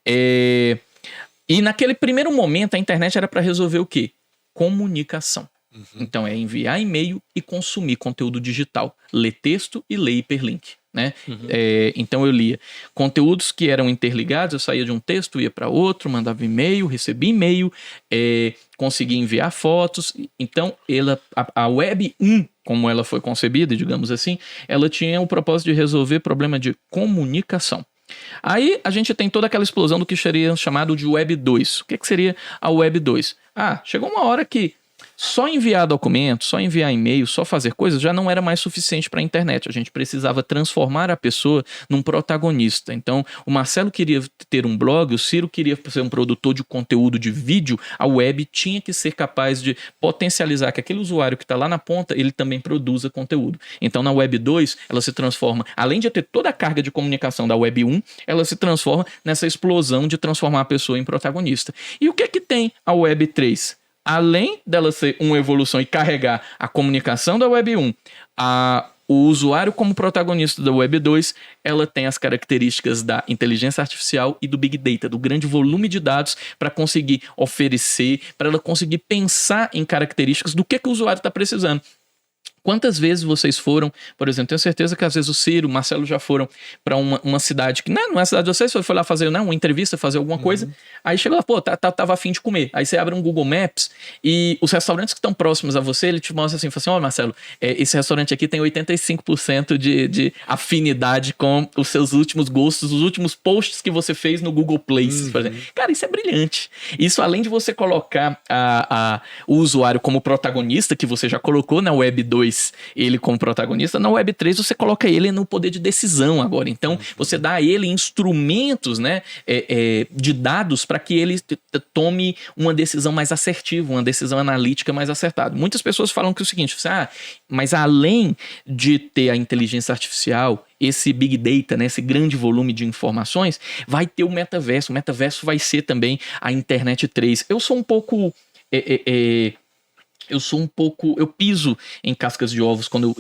E naquele primeiro momento a internet era para resolver o quê? Comunicação. Então é enviar e-mail e consumir conteúdo digital, ler texto e ler hiperlink, né? Então eu lia conteúdos que eram interligados, eu saía de um texto, ia para outro, mandava e-mail, recebia e-mail, conseguia enviar fotos. Então a Web 1, como ela foi concebida, digamos assim, ela tinha o propósito de resolver problema de comunicação. Aí a gente tem toda aquela explosão do que seria chamado de Web 2. O que seria a Web 2? Chegou uma hora que só enviar documentos, só enviar e-mail, só fazer coisas já não era mais suficiente para a internet. A gente precisava transformar a pessoa num protagonista. Então, o Marcelo queria ter um blog, o Ciro queria ser um produtor de conteúdo de vídeo, a web tinha que ser capaz de potencializar que aquele usuário que está lá na ponta, ele também produza conteúdo. Então, na Web 2, ela se transforma, além de ter toda a carga de comunicação da Web 1, ela se transforma nessa explosão de transformar a pessoa em protagonista. E o que é que tem a Web 3? Além dela ser uma evolução e carregar a comunicação da Web 1, o usuário como protagonista da Web 2, ela tem as características da inteligência artificial e do Big Data, do grande volume de dados para conseguir oferecer, para ela conseguir pensar em características do que o usuário está precisando. Quantas vezes vocês foram, por exemplo, tenho certeza que às vezes o Ciro, o Marcelo já foram para uma cidade que não é a cidade de vocês, foi lá fazer uma entrevista, fazer alguma coisa, aí chegou lá, tava afim de comer. Aí você abre um Google Maps e os restaurantes que estão próximos a você, ele te mostra assim, fala assim, Marcelo, esse restaurante aqui tem 85% de afinidade com os seus últimos gostos, os últimos posts que você fez no Google Places, por exemplo. Cara, isso é brilhante. Isso além de você colocar o usuário como protagonista, que você já colocou na Web 2, ele como protagonista, na Web 3 você coloca ele no poder de decisão agora. Então, você dá a ele instrumentos, né, de dados para que ele tome uma decisão mais assertiva, uma decisão analítica mais acertada. Muitas pessoas falam que é o seguinte, mas além de ter a inteligência artificial, esse Big Data, né, esse grande volume de informações, vai ter o metaverso. O metaverso vai ser também a Internet 3. Eu sou um pouco... eu piso em cascas de ovos quando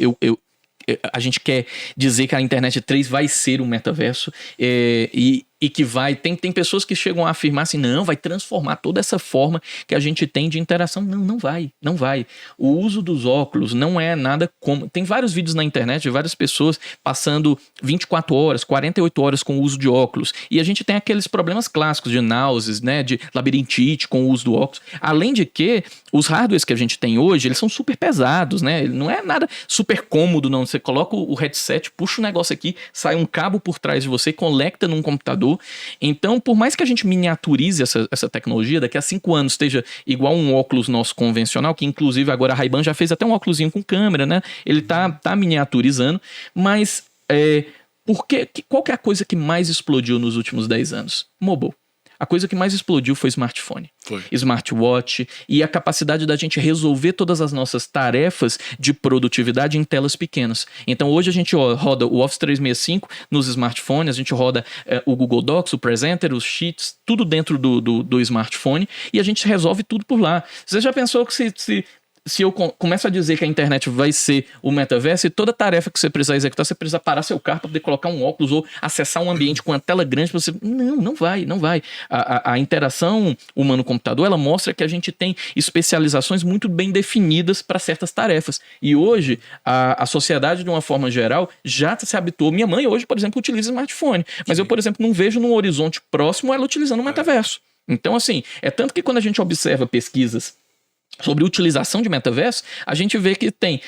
a gente quer dizer que a Internet 3 vai ser um metaverso, e e que vai... Tem pessoas que chegam a afirmar assim, não, vai transformar toda essa forma que a gente tem de interação. Não vai. O uso dos óculos não é nada como... Tem vários vídeos na internet de várias pessoas passando 24 horas, 48 horas com o uso de óculos. E a gente tem aqueles problemas clássicos de náuseas, né, de labirintite com o uso do óculos. Além de que os hardwares que a gente tem hoje, eles são super pesados, né? Não é nada super cômodo, não. Você coloca o headset, puxa o negócio aqui, sai um cabo por trás de você, conecta num computador. Então, por mais que a gente miniaturize essa tecnologia, daqui a 5 anos esteja igual um óculos nosso convencional, que inclusive agora a Ray-Ban já fez até um óculosinho com câmera, né? Ele tá miniaturizando, mas qual que é a coisa que mais explodiu nos últimos 10 anos? Mobile. A coisa que mais explodiu foi smartphone, smartwatch e a capacidade da gente resolver todas as nossas tarefas de produtividade em telas pequenas. Então hoje a gente roda o Office 365 nos smartphones, a gente roda o Google Docs, o Presenter, os Sheets, tudo dentro do smartphone e a gente resolve tudo por lá. Você já pensou que se eu começo a dizer que a internet vai ser o metaverso e toda tarefa que você precisar executar, você precisa parar seu carro para poder colocar um óculos ou acessar um ambiente com uma tela grande para você... Não vai. A interação humano-computador, ela mostra que a gente tem especializações muito bem definidas para certas tarefas. E hoje, a sociedade, de uma forma geral, já se habituou. Minha mãe hoje, por exemplo, utiliza smartphone. Mas eu, por exemplo, não vejo num horizonte próximo ela utilizando o metaverso. Então, assim, é tanto que quando a gente observa pesquisas sobre utilização de metaverso, a gente vê que tem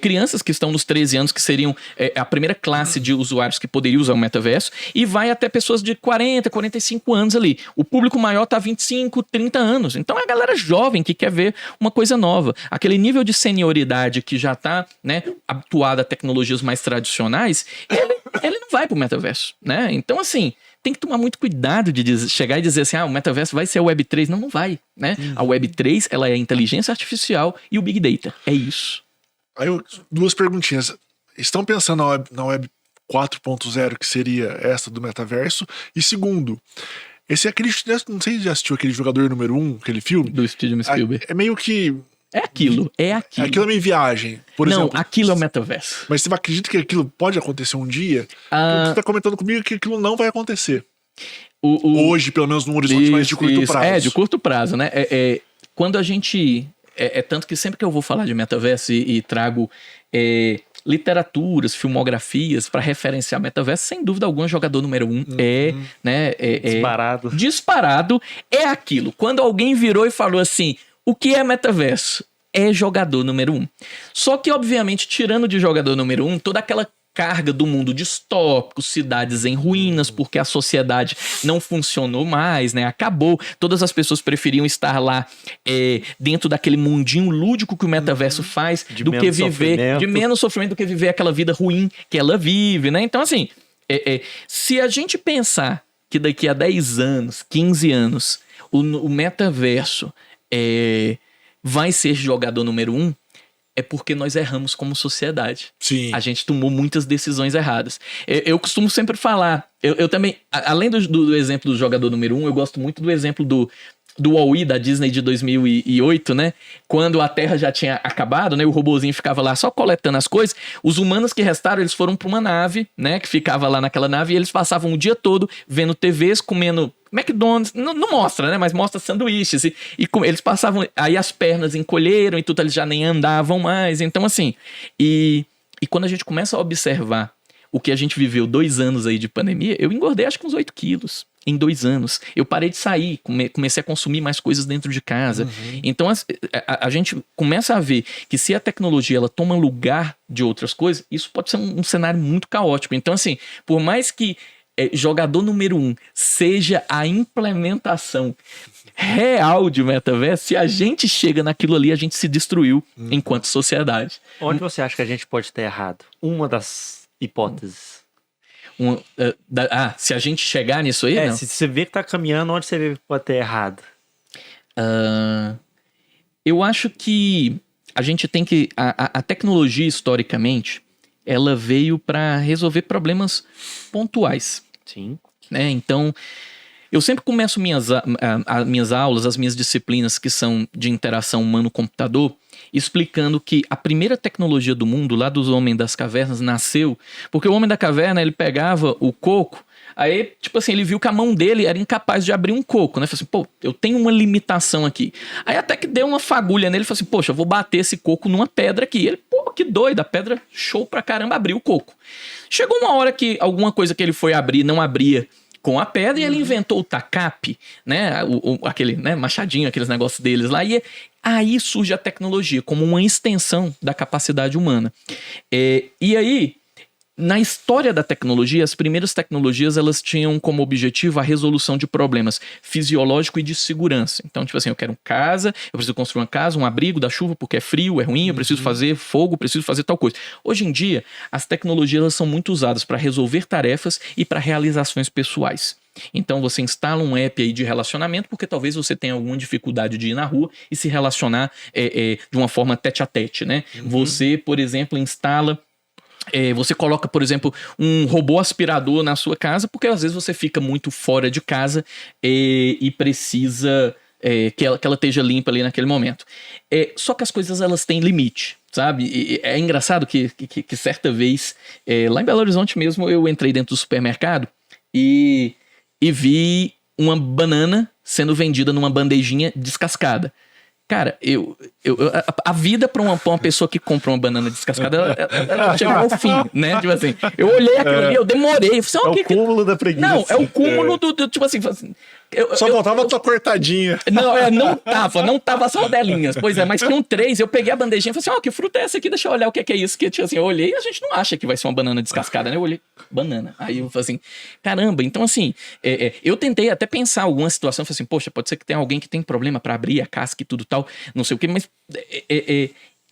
crianças que estão nos 13 anos, que seriam a primeira classe de usuários que poderiam usar o metaverso, e vai até pessoas de 40, 45 anos ali. O público maior tá 25, 30 anos. Então é a galera jovem que quer ver uma coisa nova. Aquele nível de senioridade que já tá, né, habituado a tecnologias mais tradicionais, ele não vai pro metaverso, né? Então, assim, tem que tomar muito cuidado de chegar e dizer assim, o metaverso vai ser a Web3. Não vai, né? A Web3, ela é a inteligência artificial e o Big Data. É isso. Aí, duas perguntinhas. Estão pensando na Web 4.0, que seria essa do metaverso? E segundo, não sei se já assistiu aquele Jogador Número 1, aquele filme? Do Steven Spielberg. É meio que... É aquilo. Aquilo é meio viagem, por exemplo. Não, aquilo é o metaverso. Mas você acredita que aquilo pode acontecer um dia? Você tá comentando comigo que aquilo não vai acontecer. Hoje, pelo menos num horizonte mais de curto prazo. De curto prazo, né? Quando a gente... tanto que sempre que eu vou falar de metaverso e trago literaturas, filmografias para referenciar metaverso, sem dúvida alguma, Jogador Número 1 disparado é aquilo. Quando alguém virou e falou assim... O que é metaverso? É Jogador Número 1. Só que, obviamente, tirando de Jogador Número 1, toda aquela carga do mundo distópico, cidades em ruínas, porque a sociedade não funcionou mais, né? Acabou. Todas as pessoas preferiam estar lá dentro daquele mundinho lúdico que o metaverso faz, do que viver de menos sofrimento, do que viver aquela vida ruim que ela vive, né? Então, assim, se a gente pensar que daqui a 10 anos, 15 anos, o metaverso vai ser Jogador Número 1, é porque nós erramos como sociedade. Sim. A gente tomou muitas decisões erradas. Eu costumo sempre falar, eu também, além do exemplo do Jogador Número 1, eu gosto muito do exemplo do Wall-E da Disney de 2008, né? Quando a Terra já tinha acabado, né? O robozinho ficava lá só coletando as coisas. Os humanos que restaram, eles foram para uma nave, né? Que ficava lá naquela nave e eles passavam o dia todo vendo TVs, comendo McDonald's. Não mostra, né? Mas mostra sanduíches. E eles passavam... Aí as pernas encolheram e tudo, eles já nem andavam mais. Então, assim... E quando a gente começa a observar o que a gente viveu 2 anos aí de pandemia, eu engordei acho que uns 8 quilos. Em 2 anos. Eu parei de sair, comecei a consumir mais coisas dentro de casa. Então a gente começa a ver que se a tecnologia ela toma lugar de outras coisas, isso pode ser um cenário muito caótico. Então, assim, por mais que Jogador Número 1 seja a implementação real de metaverso, se a gente chega naquilo ali, a gente se destruiu enquanto sociedade. Onde você acha que a gente pode estar errado? Uma das hipóteses. Se a gente chegar nisso aí, não? Se você vê que tá caminhando, onde você vê que pode ter errado? Eu acho que a gente tem que... A tecnologia, historicamente, ela veio para resolver problemas pontuais. Sim. Né? Então, eu sempre começo minhas aulas, as minhas disciplinas que são de interação humano-computador, explicando que a primeira tecnologia do mundo, lá dos homens das cavernas, nasceu porque o homem da caverna, ele pegava o coco, Aí, tipo assim, ele viu que a mão dele era incapaz de abrir um coco, né? Falei assim, pô, eu tenho uma limitação aqui. Aí até que deu uma fagulha nele, falou assim, poxa, eu vou bater esse coco numa pedra aqui. Ele, pô, que doido, a pedra show pra caramba, abriu o coco. Chegou uma hora que alguma coisa que ele foi abrir não abria com a pedra, e ele inventou o tacape, né? Aquele, né, machadinho, aqueles negócios deles lá. E aí surge a tecnologia como uma extensão da capacidade humana. E aí, na história da tecnologia, as primeiras tecnologias elas tinham como objetivo a resolução de problemas fisiológicos e de segurança. Então, tipo assim, eu quero casa, eu preciso construir uma casa, um abrigo da chuva porque é frio, é ruim, eu preciso fazer fogo, preciso fazer tal coisa. Hoje em dia, as tecnologias elas são muito usadas para resolver tarefas e para realizações pessoais. Então você instala um app aí de relacionamento porque talvez você tenha alguma dificuldade de ir na rua e se relacionar de uma forma tete a tete, né? Você, por exemplo, instala... você coloca, por exemplo, um robô aspirador na sua casa, porque às vezes você fica muito fora de casa e precisa que ela esteja limpa ali naquele momento. Só que as coisas elas têm limite, sabe? E é engraçado que certa vez, lá em Belo Horizonte mesmo, eu entrei dentro do supermercado e vi uma banana sendo vendida numa bandejinha descascada. Cara, a vida pra uma pessoa que compra uma banana descascada, ela chegou ao fim, né? Tipo assim, eu olhei aquilo ali, eu demorei. Eu falei, o cúmulo da preguiça. Não, é o cúmulo do tipo assim... Só faltava a tua cortadinha. Não tava as rodelinhas. Pois é, mas tinham 3, eu peguei a bandejinha e falei assim, que fruta é essa aqui? Deixa eu olhar o que é isso. Que, tipo assim, eu olhei e a gente não acha que vai ser uma banana descascada, né? Eu olhei, banana. Aí eu falei assim, caramba, então assim, eu tentei até pensar alguma situação, falei assim, poxa, pode ser que tenha alguém que tem problema pra abrir a casca e tudo tal, não sei o que, mas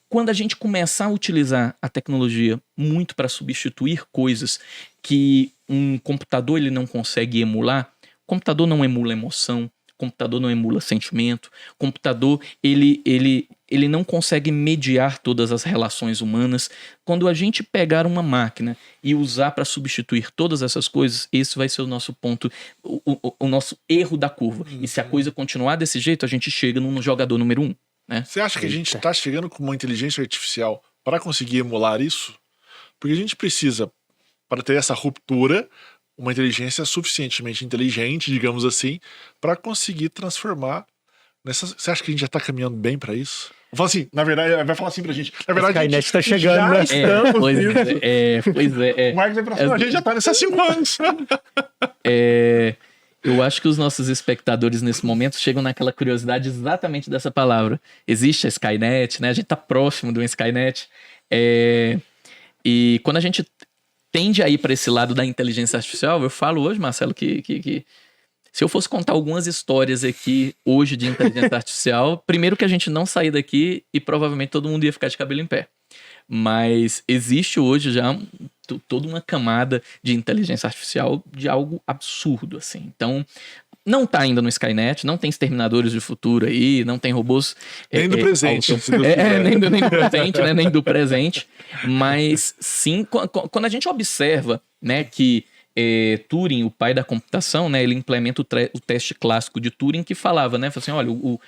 quando a gente começar a utilizar a tecnologia muito para substituir coisas que um computador ele não consegue emular, computador não emula emoção, computador não emula sentimento, computador ele não consegue mediar todas as relações humanas. Quando a gente pegar uma máquina e usar para substituir todas essas coisas, esse vai ser o nosso ponto, o nosso erro da curva. E se a coisa continuar desse jeito, a gente chega no jogador número 1. Né? Você acha que a gente está chegando com uma inteligência artificial para conseguir emular isso? Porque a gente precisa, para ter essa ruptura, uma inteligência suficientemente inteligente, digamos assim, para conseguir transformar nessas... Você acha que a gente já está caminhando bem para isso? Fala assim, na verdade, vai falar assim pra gente. Na verdade, a Skynet está chegando, né? Pois é. O Marcos vai pra cima, a gente já tá nesses 5 anos. Eu acho que os nossos espectadores nesse momento chegam naquela curiosidade exatamente dessa palavra. Existe a Skynet, né? A gente tá próximo de uma Skynet. E quando a gente tende a ir para esse lado da inteligência artificial, eu falo hoje, Marcelo, que se eu fosse contar algumas histórias aqui hoje de inteligência artificial, primeiro que a gente não sair daqui e provavelmente todo mundo ia ficar de cabelo em pé. Mas existe hoje já toda uma camada de inteligência artificial de algo absurdo, assim. Então, não tá ainda no Skynet, não tem exterminadores de futuro aí, não tem robôs... Nem do presente. Nem do presente, né? Nem do presente. Mas, sim, quando a gente observa, né, que Turing, o pai da computação, né, ele implementa o teste clássico de Turing que falava, né? Fala assim, olha,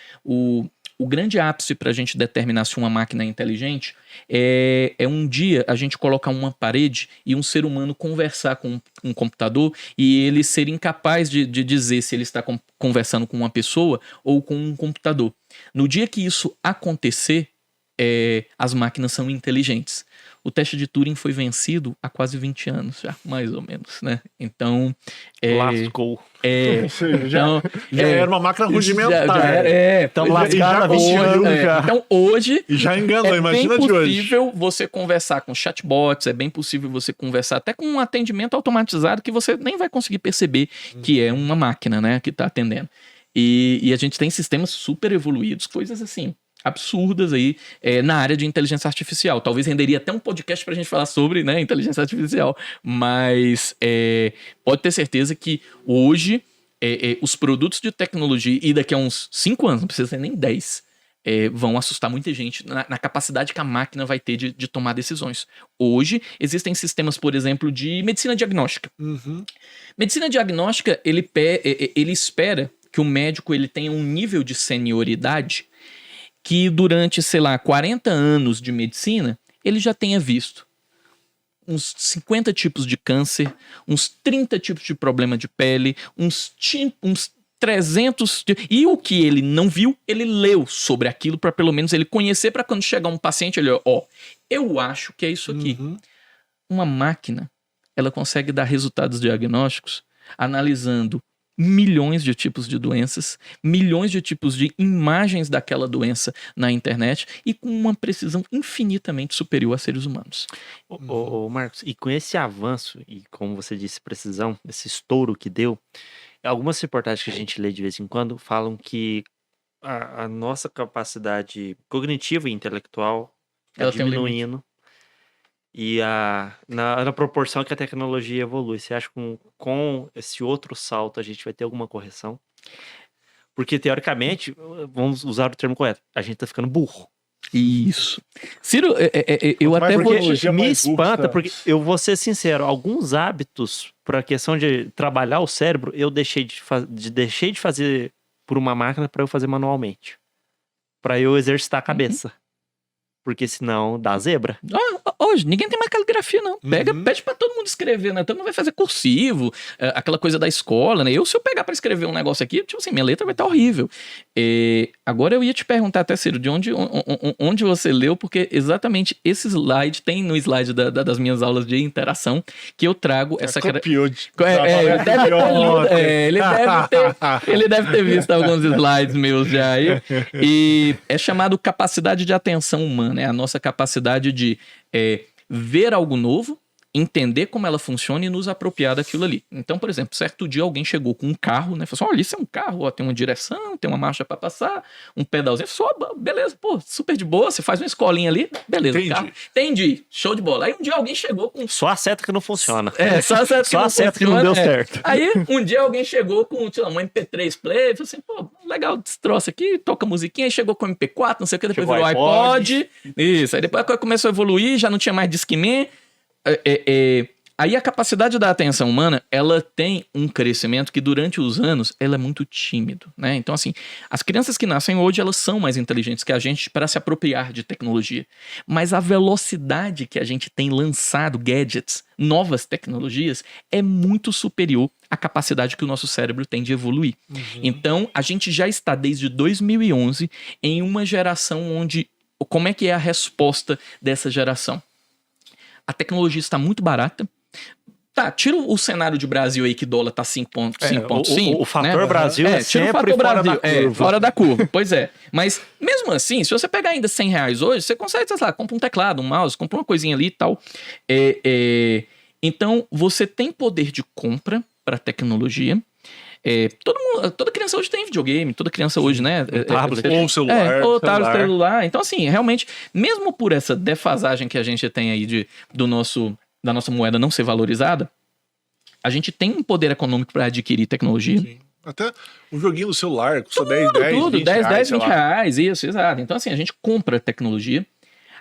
o grande ápice para a gente determinar se uma máquina é inteligente é um dia a gente colocar uma parede e um ser humano conversar com um computador e ele ser incapaz de dizer se ele está conversando com uma pessoa ou com um computador. No dia que isso acontecer, as máquinas são inteligentes. O teste de Turing foi vencido há quase 20 anos já, mais ou menos, né? Então... Lascou. Já era uma máquina rudimentar. Estamos lascados há 20 anos já. Então hoje... E já enganou, imagina de hoje. É bem possível você conversar com chatbots, é bem possível você conversar até com um atendimento automatizado que você nem vai conseguir perceber que é uma máquina, né, que está atendendo. E a gente tem sistemas super evoluídos, coisas assim... absurdas aí na área de inteligência artificial. Talvez renderia até um podcast pra gente falar sobre, né, inteligência artificial, mas pode ter certeza que hoje os produtos de tecnologia, e daqui a uns 5 anos, não precisa ser nem 10, vão assustar muita gente na capacidade que a máquina vai ter de tomar decisões. Hoje existem sistemas, por exemplo, de medicina diagnóstica. Medicina diagnóstica, ele espera que o médico ele tenha um nível de senioridade que durante, sei lá, 40 anos de medicina, ele já tenha visto uns 50 tipos de câncer, uns 30 tipos de problema de pele, uns 300... E o que ele não viu, ele leu sobre aquilo para pelo menos ele conhecer, para quando chegar um paciente, ele, eu acho que é isso aqui. Uma máquina, ela consegue dar resultados diagnósticos analisando milhões de tipos de doenças, milhões de tipos de imagens daquela doença na internet e com uma precisão infinitamente superior a seres humanos. Ô, Marcos, e com esse avanço, e como você disse, precisão, esse estouro que deu, algumas reportagens que a gente lê de vez em quando falam que a nossa capacidade cognitiva e intelectual está Ela tem um limite. diminuindo. E na proporção que a tecnologia evolui. Você acha que com esse outro salto a gente vai ter alguma correção? Porque, teoricamente, vamos usar o termo correto, a gente tá ficando burro. Isso. Ciro, eu Quanto mais até vou... tecnologia, Me mais burro espanta, tá. porque eu vou ser sincero, alguns hábitos para a questão de trabalhar o cérebro, eu deixei de fazer por uma máquina para eu fazer manualmente. Para eu exercitar a cabeça. Porque senão dá zebra. Hoje, ninguém tem mais caligrafia, não. Pede pra todo mundo escrever, né? Todo mundo vai fazer cursivo, aquela coisa da escola, né? Se eu pegar pra escrever um negócio aqui, tipo assim, minha letra vai estar horrível. Agora eu ia te perguntar até, Ciro, de onde você leu, porque exatamente esse slide, tem no slide das minhas aulas de interação, que eu trago essa... Copiou Ele deve ter visto alguns slides meus já aí. E é chamado capacidade de atenção humana, é a nossa capacidade de ver algo novo, entender como ela funciona e nos apropriar daquilo ali. Então, por exemplo, certo dia alguém chegou com um carro, né? Falou assim, olha, isso é um carro, ó, tem uma direção, tem uma marcha pra passar, um pedalzinho, só, beleza, pô, super de boa, você faz uma escolinha ali, beleza. Entendi, show de bola. Aí um dia alguém chegou com... Só a seta que não funciona. Só a seta que não deu certo. Aí um dia alguém chegou com, sei lá, um MP3 player, falou assim, pô, legal esse troço aqui, toca musiquinha, aí chegou com MP4, não sei o que, depois virou iPod. Isso, aí depois começou a evoluir, já não tinha mais Discman. Aí a capacidade da atenção humana, ela tem um crescimento que durante os anos, ela é muito tímido, né? Então assim, as crianças que nascem hoje, elas são mais inteligentes que a gente para se apropriar de tecnologia. Mas a velocidade que a gente tem lançado gadgets, novas tecnologias, é muito superior à capacidade que o nosso cérebro tem de evoluir. Então, a gente já está desde 2011 em uma geração onde... Como é que é a resposta dessa geração? A tecnologia está muito barata. Tá, tira o cenário de Brasil aí que dólar tá 5,5. O fator Brasil é tira sempre o fator fora Brasil, da curva. fora da curva. Pois é. Mas mesmo assim, se você pegar ainda R$100 hoje, você consegue, sei lá, compra um teclado, um mouse, compra uma coisinha ali e tal. Então, você tem poder de compra para tecnologia. Toda criança hoje tem videogame, toda criança hoje, né? Tablet, ou celular. Ou tablet, celular. Então, assim, realmente, mesmo por essa defasagem que a gente tem aí da nossa moeda não ser valorizada, a gente tem um poder econômico para adquirir tecnologia. Sim. Até um joguinho no celular, custa Tudo, 10, 20 reais, isso, exato. Então, assim, a gente compra tecnologia,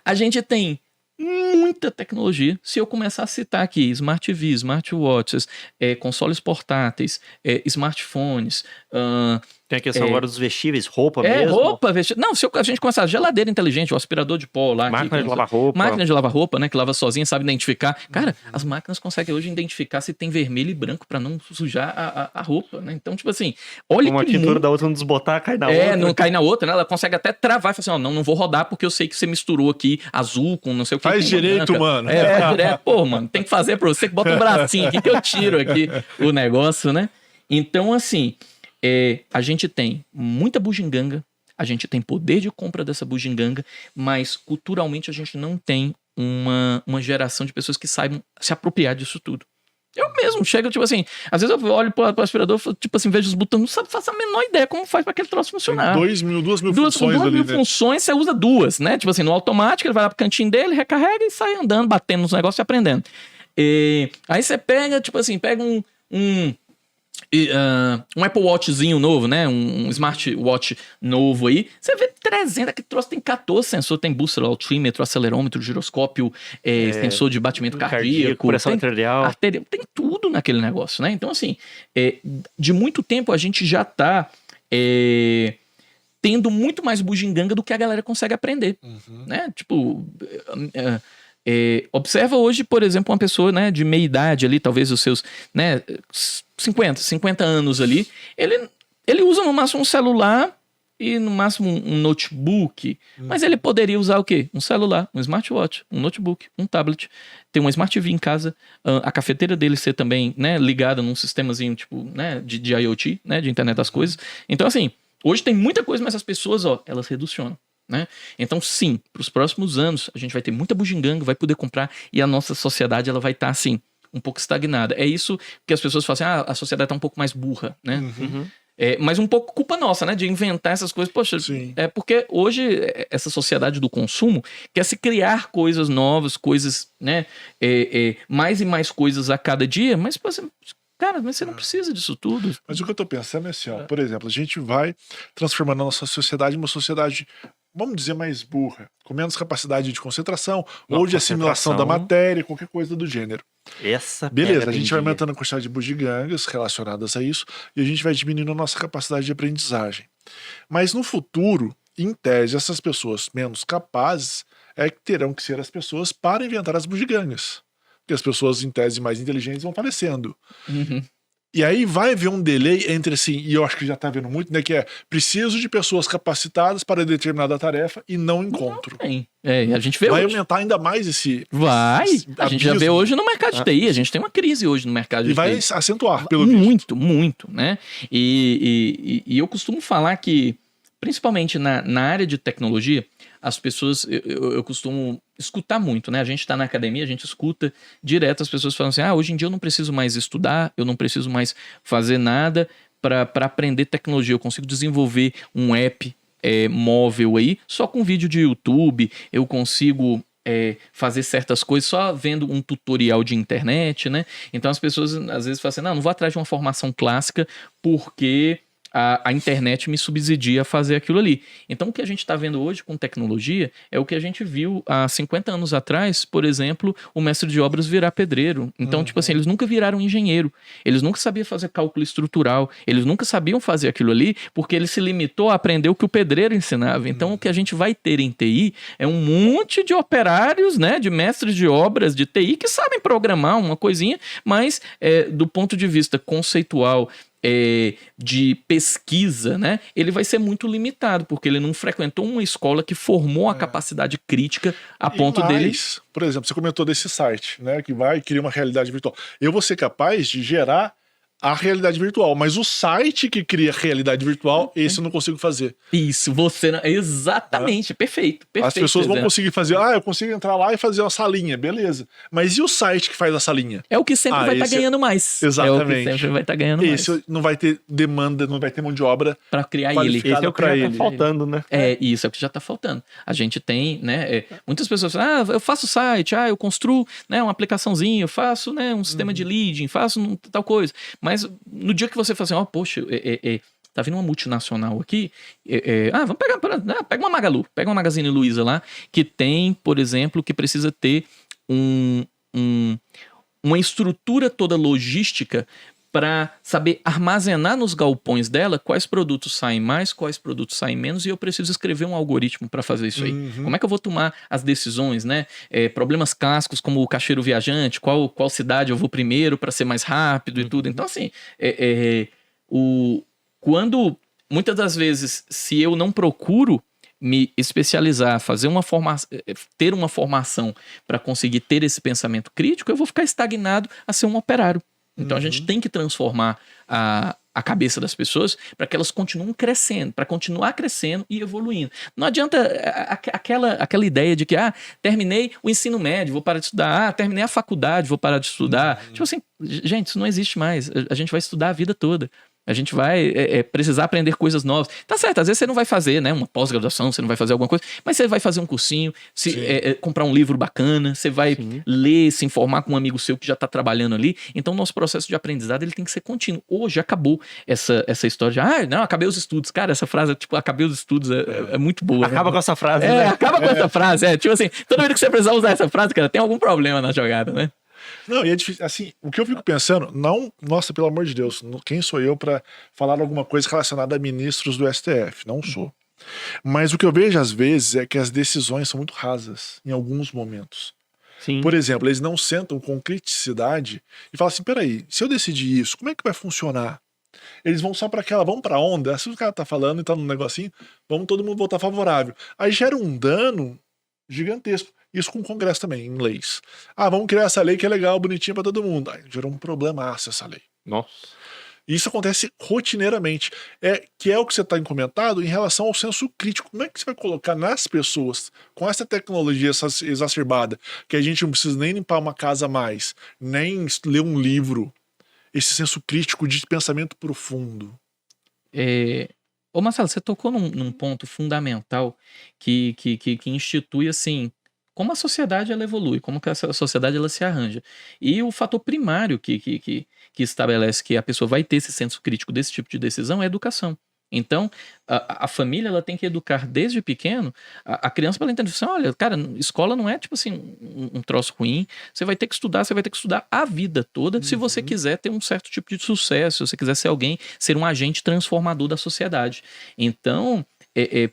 a gente tem muita tecnologia. Se eu começar a citar aqui Smart TV, smartwatches, consoles portáteis, smartphones... Tem a questão agora dos vestíveis, roupa mesmo. Roupa, vestível. Não, se a gente começar geladeira inteligente, o aspirador de pó lá. Máquina de lavar roupa. Máquina de lavar roupa, né? Que lava sozinha, sabe identificar. Cara, as máquinas conseguem hoje identificar se tem vermelho e branco pra não sujar a roupa, né? Então, tipo assim, olha uma tintura da outra não desbotar, cai na outra. Não cai na outra, né? Ela consegue até travar e falar assim, não vou rodar porque eu sei que você misturou aqui azul com não sei o que. Faz direito, mano. Faz direito. Pô, mano, tem que fazer pra você que bota um bracinho aqui que eu tiro aqui o negócio, né? Então, assim... a gente tem muita bugiganga, a gente tem poder de compra dessa bugiganga, mas culturalmente a gente não tem uma geração de pessoas que saibam se apropriar disso tudo. Eu mesmo chego, tipo assim, às vezes eu olho pro aspirador, tipo assim, vejo os botões, não faço a menor ideia como faz pra aquele troço funcionar. 2 mil funções ali, 2 mil funções, você usa 2, né? Tipo assim, no automático, ele vai lá pro cantinho dele, recarrega e sai andando, batendo nos negócios e aprendendo. Aí você pega, tipo assim, pega um Apple Watchzinho novo, né? Um smartwatch novo aí. Você vê 300, que troço tem 14 sensores. Tem bússola, altímetro, acelerômetro, giroscópio, sensor de batimento cardíaco. Pressão arterial. Tem tudo naquele negócio, né? Então, assim, de muito tempo a gente já tá tendo muito mais bugiganga do que a galera consegue aprender, né? Tipo... Observa hoje, por exemplo, uma pessoa, né, de meia idade ali, talvez os seus, né, 50 anos ali, ele usa no máximo um celular e no máximo um notebook, mas ele poderia usar o quê? Um celular, um smartwatch, um notebook, um tablet, ter uma Smart TV em casa, a cafeteira dele ser também, né, ligada num sistemazinho tipo, né, de IoT, né, de internet das coisas. Então, assim, hoje tem muita coisa, mas as pessoas, elas reducionam. Né? Então, sim, para os próximos anos, a gente vai ter muita bugiganga, vai poder comprar e a nossa sociedade ela vai estar, assim, um pouco estagnada. É isso que as pessoas falam assim, a sociedade está um pouco mais burra, né? Uhum. Mas um pouco culpa nossa, né? De inventar essas coisas. Poxa, Sim. Porque hoje essa sociedade do consumo quer se criar coisas novas, coisas, né? Mais e mais coisas a cada dia, mas, cara, mas você não precisa disso tudo. Mas o que eu tô pensando é assim, ó, por exemplo, a gente vai transformando a nossa sociedade em uma sociedade, vamos dizer, mais burra, com menos capacidade de concentração ou de assimilação da matéria, qualquer coisa do gênero. Beleza, a gente vai aumentando a quantidade de bugigangas relacionadas a isso e a gente vai diminuindo a nossa capacidade de aprendizagem. Mas no futuro, em tese, essas pessoas menos capazes é que terão que ser as pessoas para inventar as bugigangas. Porque as pessoas, em tese, mais inteligentes vão falecendo. Uhum. E aí vai haver um delay entre, assim, e eu acho que já tá vendo muito, né, que é preciso de pessoas capacitadas para determinada tarefa e não encontro. A gente vê vai hoje. aumentar ainda mais esse a gente já vê hoje no mercado de TI, a gente tem uma crise hoje no mercado de TI. E vai acentuar, pelo visto. Muito, né? E eu costumo falar que, principalmente na área de tecnologia, as pessoas, eu costumo escutar muito, né? A gente tá na academia, a gente escuta direto as pessoas falando assim, hoje em dia eu não preciso mais estudar, eu não preciso mais fazer nada para aprender tecnologia, eu consigo desenvolver um app móvel aí, só com vídeo de YouTube, eu consigo fazer certas coisas só vendo um tutorial de internet, né? Então as pessoas às vezes falam assim, não vou atrás de uma formação clássica porque a internet me subsidia a fazer aquilo ali. Então o que a gente está vendo hoje com tecnologia é o que a gente viu há 50 anos atrás, por exemplo, o mestre de obras virar pedreiro. Então, tipo assim, eles nunca viraram engenheiro, eles nunca sabiam fazer cálculo estrutural, eles nunca sabiam fazer aquilo ali, porque ele se limitou a aprender o que o pedreiro ensinava. Então o que a gente vai ter em TI é um monte de operários, né, de mestres de obras de TI que sabem programar uma coisinha, mas do ponto de vista conceitual, de pesquisa, né? Ele vai ser muito limitado, porque ele não frequentou uma escola que formou a capacidade crítica a ponto dele. Por exemplo, você comentou desse site, né? Que vai criar uma realidade virtual. Eu vou ser capaz de gerar a realidade virtual, mas o site que cria a realidade virtual, esse eu não consigo fazer. Isso, você não... Exatamente, perfeito. As pessoas vão conseguir fazer, eu consigo entrar lá e fazer uma salinha, beleza. Mas e o site que faz a salinha? É o que sempre vai estar ganhando mais. Exatamente. É o que sempre vai estar ganhando mais. Esse não vai ter demanda, não vai ter mão de obra para criar ele. Esse é o que já tá faltando, né? Isso é o que já tá faltando. A gente tem, né, muitas pessoas falam, eu faço site, eu construo, né, uma aplicaçãozinha, eu faço, né, um sistema de leading, faço tal coisa. Mas no dia que você fala assim, poxa, tá vindo uma multinacional aqui, vamos pegar, pega uma Magalu, pega uma Magazine Luiza lá, que tem, por exemplo, que precisa ter uma estrutura toda logística para saber armazenar nos galpões dela quais produtos saem mais, quais produtos saem menos, e eu preciso escrever um algoritmo para fazer isso aí. Como é que eu vou tomar as decisões, né? Problemas clássicos como o caixeiro viajante, qual cidade eu vou primeiro para ser mais rápido e tudo. Então, assim, quando muitas das vezes, se eu não procuro me especializar, ter uma formação para conseguir ter esse pensamento crítico, eu vou ficar estagnado a ser um operário. Então a gente tem que transformar a cabeça das pessoas para que elas continuem crescendo, para continuar crescendo e evoluindo. Não adianta aquela ideia de que terminei o ensino médio, vou parar de estudar, terminei a faculdade, vou parar de estudar. Tipo assim, gente, isso não existe mais. A gente vai estudar a vida toda. A gente vai precisar aprender coisas novas. Tá certo, às vezes você não vai fazer, né, uma pós-graduação, você não vai fazer alguma coisa, mas você vai fazer um cursinho, comprar um livro bacana, você vai ler, se informar com um amigo seu que já tá trabalhando ali. Então, o nosso processo de aprendizado ele tem que ser contínuo. Hoje acabou essa história de, não, acabei os estudos. Cara, essa frase, tipo, acabei os estudos é muito boa. Acaba, né, com essa frase. Né? Acaba com essa frase. Tipo assim, toda vez que você precisar usar essa frase, cara, tem algum problema na jogada, né? Não, e é difícil, assim, o que eu fico pensando, nossa, pelo amor de Deus, quem sou eu para falar alguma coisa relacionada a ministros do STF? Não sou. Mas o que eu vejo às vezes é que as decisões são muito rasas, em alguns momentos. Sim. Por exemplo, eles não sentam com criticidade e falam assim, peraí, se eu decidir isso, como é que vai funcionar? Eles vão só para aquela, vão para onda, se o cara tá falando e tá num negocinho, vamos todo mundo votar favorável. Aí gera um dano gigantesco. Isso com o Congresso também, em leis. Vamos criar essa lei que é legal, bonitinha para todo mundo. Aí gerou um problemaço essa lei. Nossa. Isso acontece rotineiramente. Que é o que você está comentado em relação ao senso crítico. Como é que você vai colocar nas pessoas, com essa tecnologia exacerbada, que a gente não precisa nem limpar uma casa mais, nem ler um livro, esse senso crítico de pensamento profundo? Ô Marcelo, você tocou num ponto fundamental que institui, assim, como a sociedade ela evolui, como que a sociedade ela se arranja. E o fator primário que estabelece que a pessoa vai ter esse senso crítico desse tipo de decisão é a educação. Então, a família ela tem que educar desde pequeno a criança para ela entender assim, olha, cara, escola não é tipo assim um troço ruim, você vai ter que estudar a vida toda se você quiser ter um certo tipo de sucesso, se você quiser ser alguém, ser um agente transformador da sociedade. Então,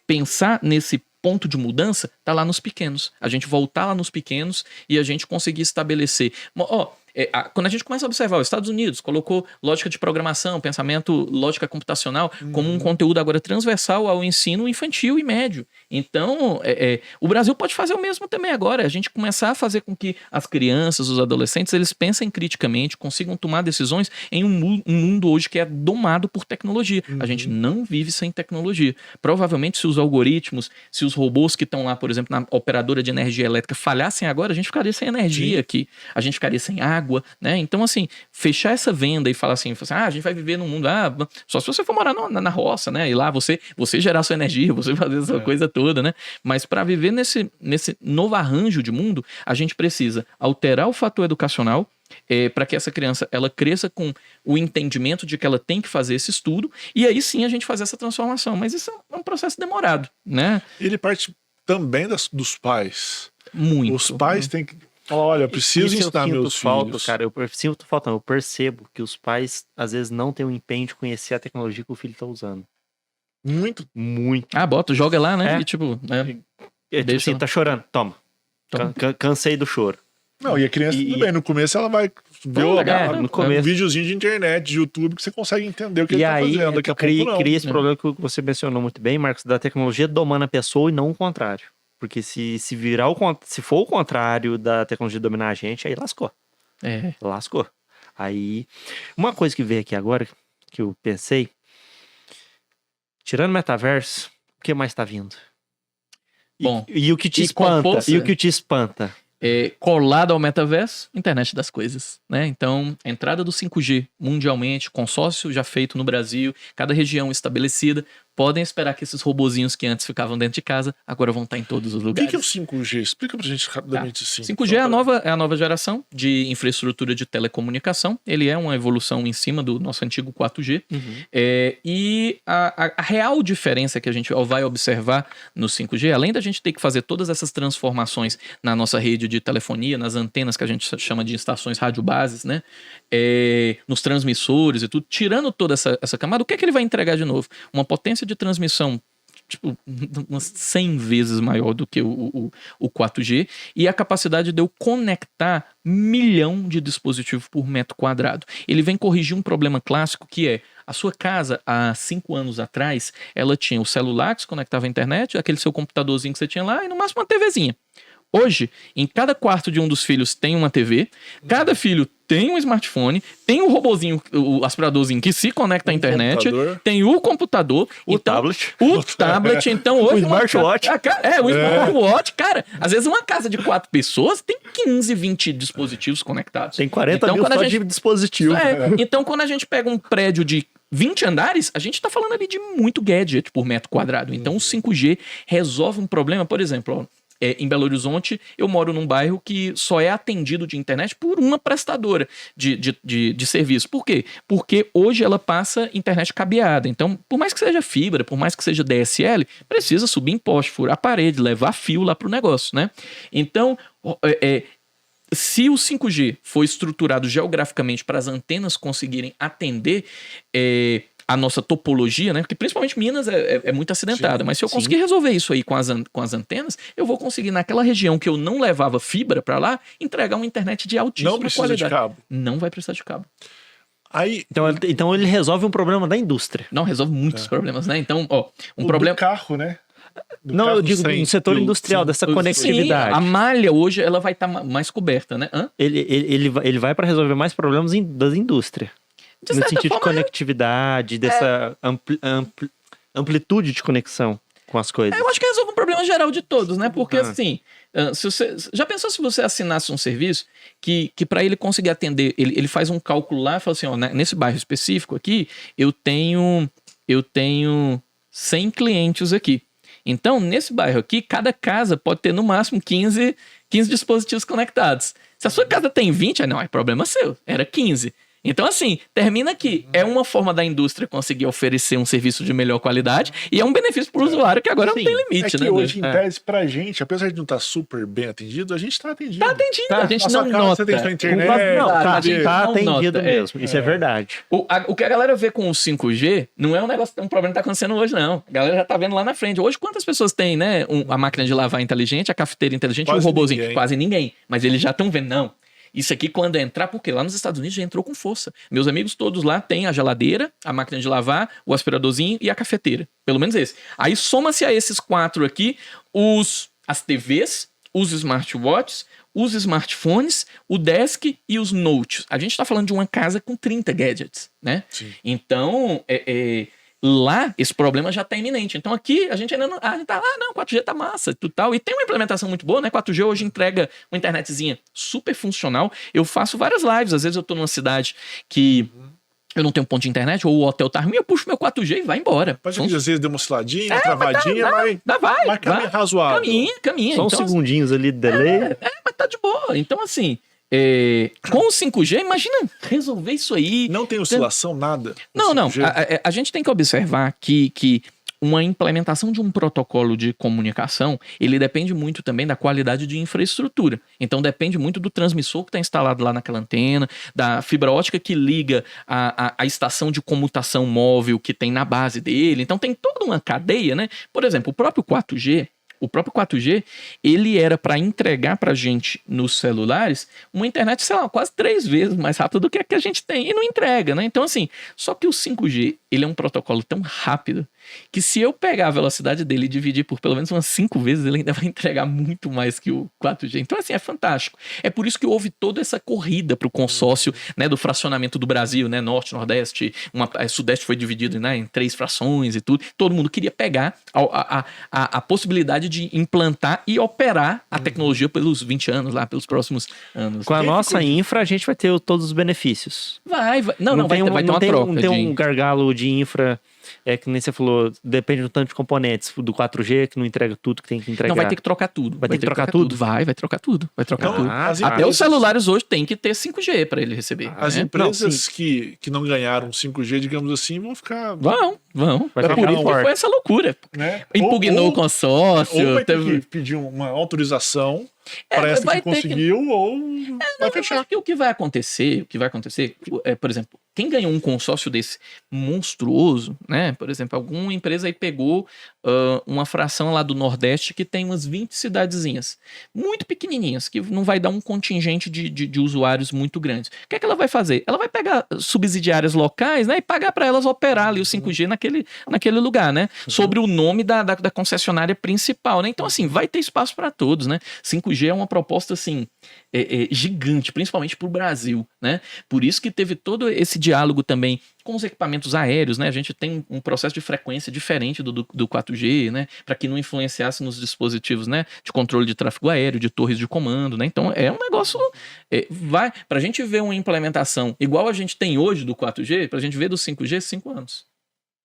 pensar nesse ponto de mudança tá lá nos pequenos. A gente voltar lá nos pequenos e a gente conseguir estabelecer. Quando a gente começa a observar, os Estados Unidos colocou lógica de programação, pensamento, lógica computacional como um conteúdo agora transversal ao ensino infantil e médio. Então, o Brasil pode fazer o mesmo também agora. A gente começar a fazer com que as crianças, os adolescentes, eles pensem criticamente, consigam tomar decisões em um mundo hoje que é domado por tecnologia. A gente não vive sem tecnologia. Provavelmente, se os algoritmos, se os robôs que estão lá, por exemplo, na operadora de energia elétrica falhassem agora, a gente ficaria sem energia aqui. A gente ficaria sem água. Né? Então, assim, fechar essa venda e falar assim, a gente vai viver num mundo, só se você for morar na roça, né? E lá você gerar sua energia, você fazer essa coisa toda, né? Mas para viver nesse novo arranjo de mundo, a gente precisa alterar o fator educacional para que essa criança ela cresça com o entendimento de que ela tem que fazer esse estudo e aí sim a gente fazer essa transformação. Mas isso é um processo demorado, né? Ele parte também dos pais. Muito. Os pais têm que... Olha, eu preciso ensinar meus filhos. Cara, eu sinto falta, eu percebo que os pais às vezes não têm o empenho de conhecer a tecnologia que o filho tá usando. Muito. Joga lá, né? É. E tipo, Tipo assim, tá chorando, toma. Cansei do choro. Não, e a criança, tudo bem, no começo ela vai ver no começo. um videozinho de internet, de YouTube, que você consegue entender o que ele tá aí, fazendo. Daqui a pouco não. Cria esse problema que você mencionou muito bem, Marcos, da tecnologia domando a pessoa e não o contrário. Porque se for o contrário da tecnologia dominar a gente, aí lascou. Lascou. Aí, uma coisa que veio aqui agora, que eu pensei, tirando o metaverso, o que mais tá vindo? Bom, e o que te espanta? E o que te espanta? Colado ao metaverso, internet das coisas, né? Então, a entrada do 5G mundialmente, consórcio já feito no Brasil, cada região estabelecida, podem esperar que esses robozinhos que antes ficavam dentro de casa, agora vão estar em todos os lugares. O que é o 5G? Explica pra gente rapidamente assim. 5G é a nova geração de infraestrutura de telecomunicação. Ele é uma evolução em cima do nosso antigo 4G. E a real diferença que a gente vai observar no 5G, além da gente ter que fazer todas essas transformações na nossa rede de telefonia, nas antenas que a gente chama de estações radiobases, né? Nos transmissores e tudo, tirando toda essa camada, o que é que ele vai entregar de novo? Uma potência de transmissão tipo, umas 100 vezes maior do que o 4G e a capacidade de eu conectar 1 milhão de dispositivos por metro quadrado. Ele vem corrigir um problema clássico que é a sua casa, há 5 anos atrás, ela tinha o celular que se conectava à internet, aquele seu computadorzinho que você tinha lá e no máximo uma TVzinha. Hoje, em cada quarto de um dos filhos tem uma TV, cada filho tem um smartphone, tem o robozinho, o aspiradorzinho que se conecta à internet, tem o computador, tablet. O tablet, então hoje... O smartwatch. O smartwatch, cara. Às vezes uma casa de 4 pessoas tem 15, 20 dispositivos conectados. Tem 40 mil só de dispositivo. Então, quando a gente pega um prédio de 20 andares, a gente tá falando ali de muito gadget por metro quadrado. Então, o 5G resolve um problema, por exemplo, em Belo Horizonte, eu moro num bairro que só é atendido de internet por uma prestadora de serviço. Por quê? Porque hoje ela passa internet cabeada. Então, por mais que seja fibra, por mais que seja DSL, precisa subir em poste, furar a parede, levar fio lá pro negócio, né? Então, se o 5G for estruturado geograficamente para as antenas conseguirem atender a nossa topologia, né? Porque principalmente Minas é muito acidentada. Mas se eu conseguir resolver isso aí com as antenas, eu vou conseguir, naquela região que eu não levava fibra para lá, entregar uma internet de altíssima Não precisa qualidade. de cabo. Não vai precisar de cabo. Aí, Então ele resolve um problema da indústria. Não, resolve muitos problemas, né? Então, ó, do problema... carro, né? Do Não, carro eu digo sem no setor fio. industrial, Sim. dessa Sim, conectividade. a malha hoje, ela vai estar mais coberta, né? Hã? Ele vai para resolver mais problemas das indústrias. De No certa sentido de forma, conectividade, dessa amplitude de conexão com as coisas. eu acho que resolve um problema geral de todos, né? Porque, Ah. assim, se você, já pensou se você assinasse um serviço que para ele conseguir atender, ele faz um cálculo lá e fala assim, ó, nesse bairro específico aqui, eu tenho 100 clientes aqui. Então, nesse bairro aqui, cada casa pode ter no máximo 15 dispositivos conectados. Se a sua casa tem 20, não, é problema seu, era 15. Então, assim, termina aqui. É uma forma da indústria conseguir oferecer um serviço de melhor qualidade e é um benefício para o usuário que agora Sim. não tem limite, É que né? hoje, em tese, pra gente, apesar de não estar super bem atendido, a gente tá atendido. Tá atendido, a gente Na sua não casa nota. você tem sua internet. Não, a tá gente não atendido nota, mesmo. Isso é verdade. O que a galera vê com o 5G não é um negócio, um problema que tá acontecendo hoje, não. A galera já tá vendo lá na frente. Hoje, quantas pessoas têm, né? A máquina de lavar inteligente, a cafeteira inteligente e Quase o robozinho? ninguém. Quase ninguém. Mas eles já estão vendo, não. Isso aqui, quando entrar, porque lá nos Estados Unidos já entrou com força. Meus amigos todos lá têm a geladeira, a máquina de lavar, o aspiradorzinho e a cafeteira. Pelo menos esse. Aí soma-se a esses 4 aqui as TVs, os smartwatches, os smartphones, o desk e os notes. A gente está falando de uma casa com 30 gadgets, né? Sim. Então, lá esse problema já está iminente. Então aqui a gente ainda não... A gente tá, não, 4G tá massa, tudo tal. E tem uma implementação muito boa, né? 4G hoje entrega uma internetzinha super funcional. Eu faço várias lives. Às vezes eu tô numa cidade que eu não tenho ponto de internet, ou o hotel tá ruim, eu puxo meu 4G e vai embora. Pode ser que às vezes deu uma osciladinha, uma travadinha, mas Vai. caminha razoável. Caminha. Só uns Então, segundinhos ali de delay. mas tá de boa. Então, assim, com o 5G, imagina resolver isso aí. Não tem oscilação, nada. Não. 5G. A gente tem que observar que uma implementação de um protocolo de comunicação, ele depende muito também da qualidade de infraestrutura. Então depende muito do transmissor que está instalado lá naquela antena, da fibra ótica que liga a estação de comutação móvel que tem na base dele. Então tem toda uma cadeia, né? Por exemplo, o próprio 4G, ele era para entregar para a gente nos celulares uma internet, sei lá, quase 3 vezes mais rápida do que a que a gente tem e não entrega, né? Então, assim, só que o 5G, ele é um protocolo tão rápido que se eu pegar a velocidade dele e dividir por pelo menos umas 5 vezes, ele ainda vai entregar muito mais que o 4G. Então, assim, é fantástico. É por isso que houve toda essa corrida para o consórcio, né, do fracionamento do Brasil, né? Norte, Nordeste, Sudeste foi dividido, né, em 3 frações e tudo. Todo mundo queria pegar a possibilidade de implantar e operar a tecnologia pelos 20 anos lá, pelos próximos anos. Com a nossa infra, a gente vai ter todos os benefícios. Vai vai ter uma tem troca. Não tem um gargalo de infra, que nem você falou, depende do tanto de componentes do 4G, que não entrega tudo que tem que entregar. Não, vai ter que trocar tudo. Vai ter que trocar tudo? Vai trocar tudo. Vai trocar Então, tudo. as Até empresas- os celulares hoje tem que ter 5G para ele receber. As né? empresas que não ganharam 5G, digamos assim, vão ficar. Vão. Vai É ficar por isso que forte. foi essa loucura. Né? Impugnou Ou- o consórcio. Ou vai ter teve- que pedir uma autorização para essa vai que ter que- conseguiu, ou vai Eu fechar. acho que o que vai acontecer, por exemplo, quem ganhou um consórcio desse monstruoso, né? Por exemplo, alguma empresa aí pegou uma fração lá do Nordeste que tem umas 20 cidadezinhas, muito pequenininhas, que não vai dar um contingente de usuários muito grandes. O que é que ela vai fazer? Ela vai pegar subsidiárias locais, né? E pagar para elas operar ali o 5G naquele lugar, né? Sobre o nome da concessionária principal, né? Então, assim, vai ter espaço para todos, né? 5G é uma proposta, assim, gigante, principalmente para o Brasil, né? Por isso que teve todo esse diálogo também com os equipamentos aéreos, né? A gente tem um processo de frequência diferente do 4G, né? Para que não influenciasse nos dispositivos, né? De controle de tráfego aéreo, de torres de comando, né? Então é um negócio... Para a gente ver uma implementação igual a gente tem hoje do 4G, para a gente ver do 5G, 5 anos.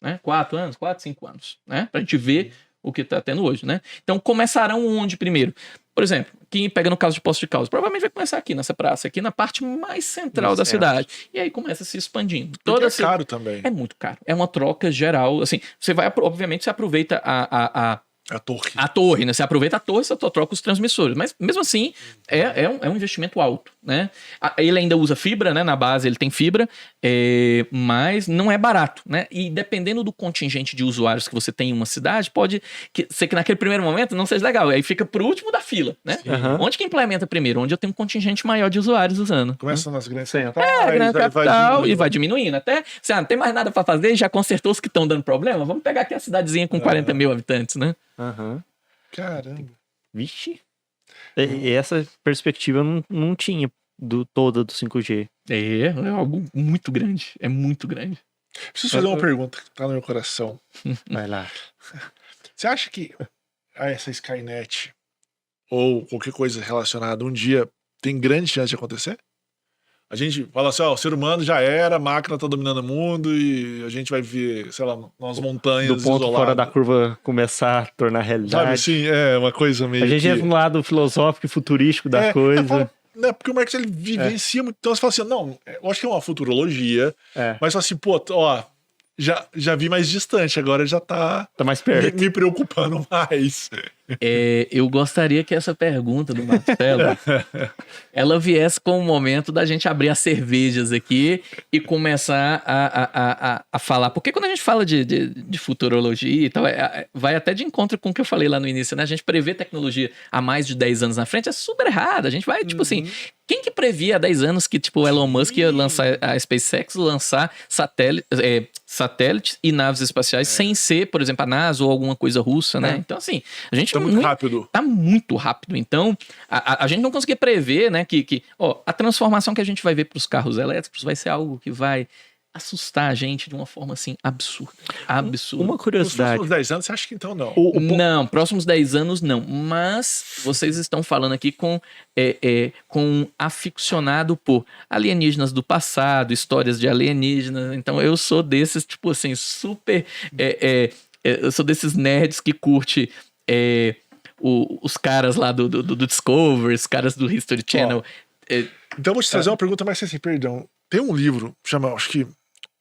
Né? 4 anos, 5 anos, né? Para a gente ver o que está tendo hoje, né? Então começarão onde primeiro? Por exemplo, quem pega no caso de Poços de Caldas, provavelmente vai começar aqui nessa praça, aqui na parte mais central da cidade. E aí começa se expandindo. Porque é caro também. É muito caro. É uma troca geral. Assim, você vai, obviamente, você aproveita a torre. A torre, né? Você aproveita a torre, você só troca os transmissores. Mas mesmo assim, é um investimento alto. né? Ele ainda usa fibra, né? Na base ele tem fibra, mas não é barato, né? E dependendo do contingente de usuários que você tem em uma cidade, pode ser que naquele primeiro momento não seja legal. Aí fica pro último da fila, né? Aham. Onde que implementa primeiro? Onde eu tenho um contingente maior de usuários usando. Começa nas grandes Sim. capitais, Grande aí capital e diminuindo. vai diminuindo. Até, não tem mais nada pra fazer, já consertou os que estão dando problema. Vamos pegar aqui a cidadezinha com 40 mil habitantes, né? Aham. Caramba. Vixe. E essa perspectiva eu não tinha toda do 5G. É algo muito grande. É muito grande. Preciso fazer uma pergunta que tá no meu coração. Vai lá. Você acha que essa Skynet ou qualquer coisa relacionada um dia tem grande chance de acontecer? A gente fala assim, ó, o ser humano já era, a máquina tá dominando o mundo e a gente vai ver, sei lá, nas montanhas Do ponto isoladas. fora da curva começar a tornar Sabe realidade. assim, é uma coisa meio A gente que... entra no lado filosófico e futurístico da coisa. Eu falo, né, porque o Marx ele vivencia muito. Então você fala assim, não, eu acho que é uma futurologia, mas assim, pô, ó, já vi mais distante, agora já tá Tá mais perto. me preocupando mais. Eu gostaria que essa pergunta do Marcelo ela viesse com o momento da gente abrir as cervejas aqui e começar a falar. Porque quando a gente fala de futurologia e tal, vai até de encontro com o que eu falei lá no início, né? A gente prevê tecnologia há mais de 10 anos na frente é super errado. A gente vai, tipo assim, quem que previa há 10 anos que, tipo, o Elon Musk ia lançar a SpaceX, lançar satélites e naves espaciais sem ser, por exemplo, a NASA ou alguma coisa russa, né? Então, assim, a gente Tá muito rápido. Tá muito rápido. Então, a gente não conseguia prever, né, que a transformação que a gente vai ver para os carros elétricos vai ser algo que vai assustar a gente de uma forma, assim, absurda. Absurda. Uma Nos curiosidade. próximos 10 anos, você acha que então não? Não, próximos 10 anos não. Mas vocês estão falando aqui com um aficionado por alienígenas do passado, histórias de alienígenas. Então eu sou desses, tipo assim, super... eu sou desses nerds que curte os caras lá do Discovery, os caras do History Channel. Então eu vou te trazer uma pergunta mais assim, perdão. Tem um livro, chama, acho que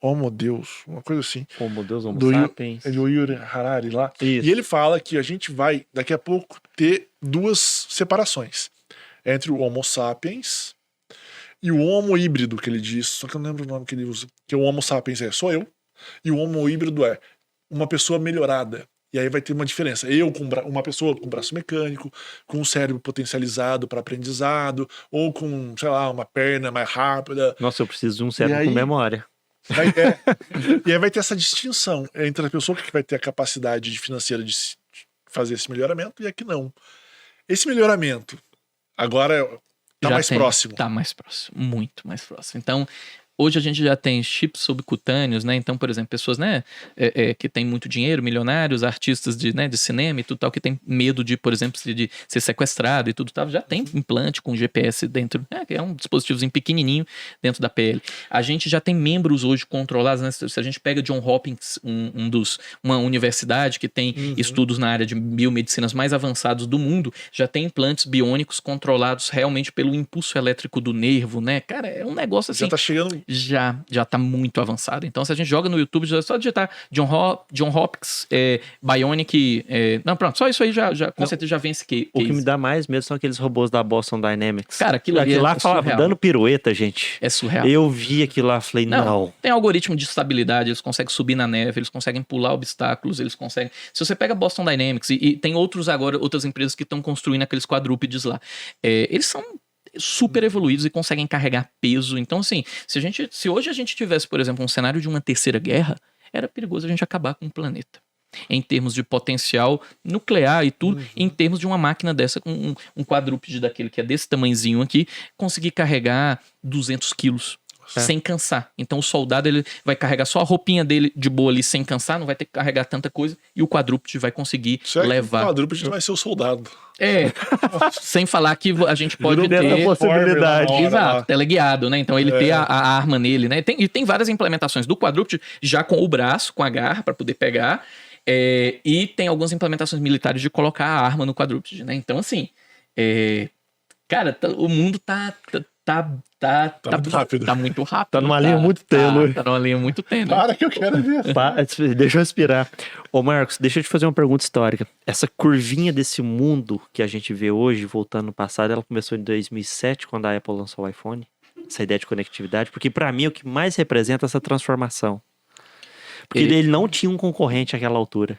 Homo Deus, uma coisa assim. Homo Deus, Homo do sapiens. do Yuri Harari lá. Isso. E ele fala que a gente vai, daqui a pouco, ter duas separações. Entre o Homo sapiens e o Homo híbrido, que ele diz. Só que eu não lembro o nome que ele usa. Que o Homo sapiens sou eu. E o Homo híbrido é uma pessoa melhorada. E aí vai ter uma diferença. Eu, com uma pessoa com braço mecânico, com um cérebro potencializado para aprendizado, ou com, sei lá, uma perna mais rápida. Nossa, eu preciso de um cérebro aí- com memória. E aí vai ter essa distinção entre a pessoa que vai ter a capacidade financeira de fazer esse melhoramento e a que não. Esse melhoramento agora tá Já mais tem, próximo. Tá mais próximo, muito mais próximo. Então, hoje a gente já tem chips subcutâneos, né? Então, por exemplo, pessoas, né, que têm muito dinheiro, milionários, artistas de cinema e tudo tal, que tem medo de, por exemplo, de ser sequestrado e tudo tal, já tem implante com GPS dentro, que é um dispositivozinho pequenininho dentro da pele. A gente já tem membros hoje controlados, né? Se a gente pega John Hopkins, uma universidade que tem estudos na área de biomedicinas mais avançados do mundo, já tem implantes biônicos controlados realmente pelo impulso elétrico do nervo, né? Cara, é um negócio assim... Já tá chegando. Já tá muito avançado. Então, se a gente joga no YouTube, já é só digitar John Hopkins, Bionic... não, pronto, só isso aí com certeza já vem esse case. O que me dá mais medo são aqueles robôs da Boston Dynamics. Cara, aquilo lá é falava surreal. dando pirueta, gente. É surreal. Eu vi aquilo lá, falei, não. Tem algoritmo de estabilidade, eles conseguem subir na neve, eles conseguem pular obstáculos, eles conseguem... Se você pega Boston Dynamics, e tem outras empresas que estão construindo aqueles quadrúpedes lá, eles são super evoluídos e conseguem carregar peso. Então, assim, se hoje a gente tivesse, por exemplo, um cenário de uma terceira guerra, era perigoso a gente acabar com o planeta. Em termos de potencial nuclear e tudo, em termos de uma máquina dessa, com um quadrúpede daquele que é desse tamanhozinho aqui, conseguir carregar 200 quilos. Sem cansar. Então o soldado ele vai carregar só a roupinha dele de boa ali sem cansar, não vai ter que carregar tanta coisa, e o quadrúpede vai conseguir levar. O quadrúpede vai ser o soldado. Sem falar que a gente pode Virou ter... a possibilidade. Exato, teleguiado, né? Então ele ter a arma nele, né? E tem várias implementações do quadrúpede já com o braço, com a garra para poder pegar, e tem algumas implementações militares de colocar a arma no quadrúpede, né? Então assim, cara, o mundo tá muito rápido. Tá muito rápido. Tá numa linha muito tênue. Tá numa linha muito tênue. Para que eu quero ver. Deixa eu respirar. Ô, Marcos, deixa eu te fazer uma pergunta histórica. Essa curvinha desse mundo que a gente vê hoje, voltando no passado, ela começou em 2007, quando a Apple lançou o iPhone. Essa ideia de conectividade. Porque pra mim, o que mais representa essa transformação. Porque ele não tinha um concorrente àquela altura.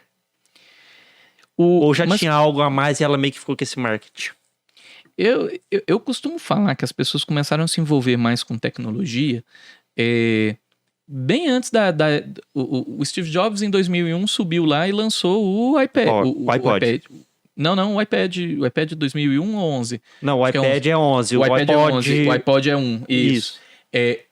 Ou já tinha algo a mais e ela meio que ficou com esse marketing. Eu costumo falar que as pessoas começaram a se envolver mais com tecnologia bem antes o Steve Jobs, em 2001, subiu lá e lançou o iPad. O iPod. Não, o iPad de 2001 ou 11? Não, o iPad é 11. O iPad é 11, o iPod é 1. Isso.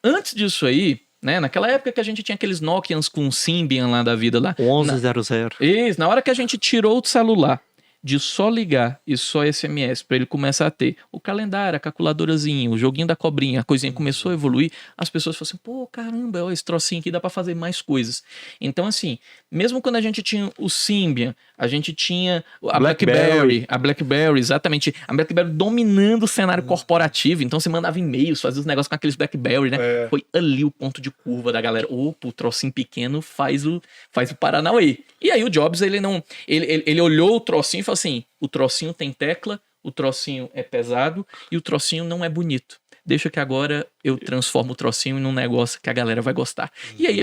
Antes disso aí, né, naquela época que a gente tinha aqueles Nokians com Symbian lá da vida lá. 1100. Isso, na hora que a gente tirou o celular de só ligar e só SMS para ele começar a ter o calendário, a calculadorazinha, o joguinho da cobrinha, a coisinha começou a evoluir, as pessoas falaram assim, pô, caramba, ó, esse trocinho aqui dá para fazer mais coisas. Então, assim, mesmo quando a gente tinha o Symbian, a gente tinha a BlackBerry, exatamente, a BlackBerry dominando o cenário corporativo, então você mandava e-mails, fazia os negócios com aqueles BlackBerry, né? Foi ali o ponto de curva da galera. Opa, o trocinho pequeno faz o Paranauê. E aí o Jobs, ele olhou o trocinho e falou assim, o trocinho tem tecla, o trocinho é pesado e o trocinho não é bonito. Deixa que agora eu transformo o trocinho num negócio que a galera vai gostar. E aí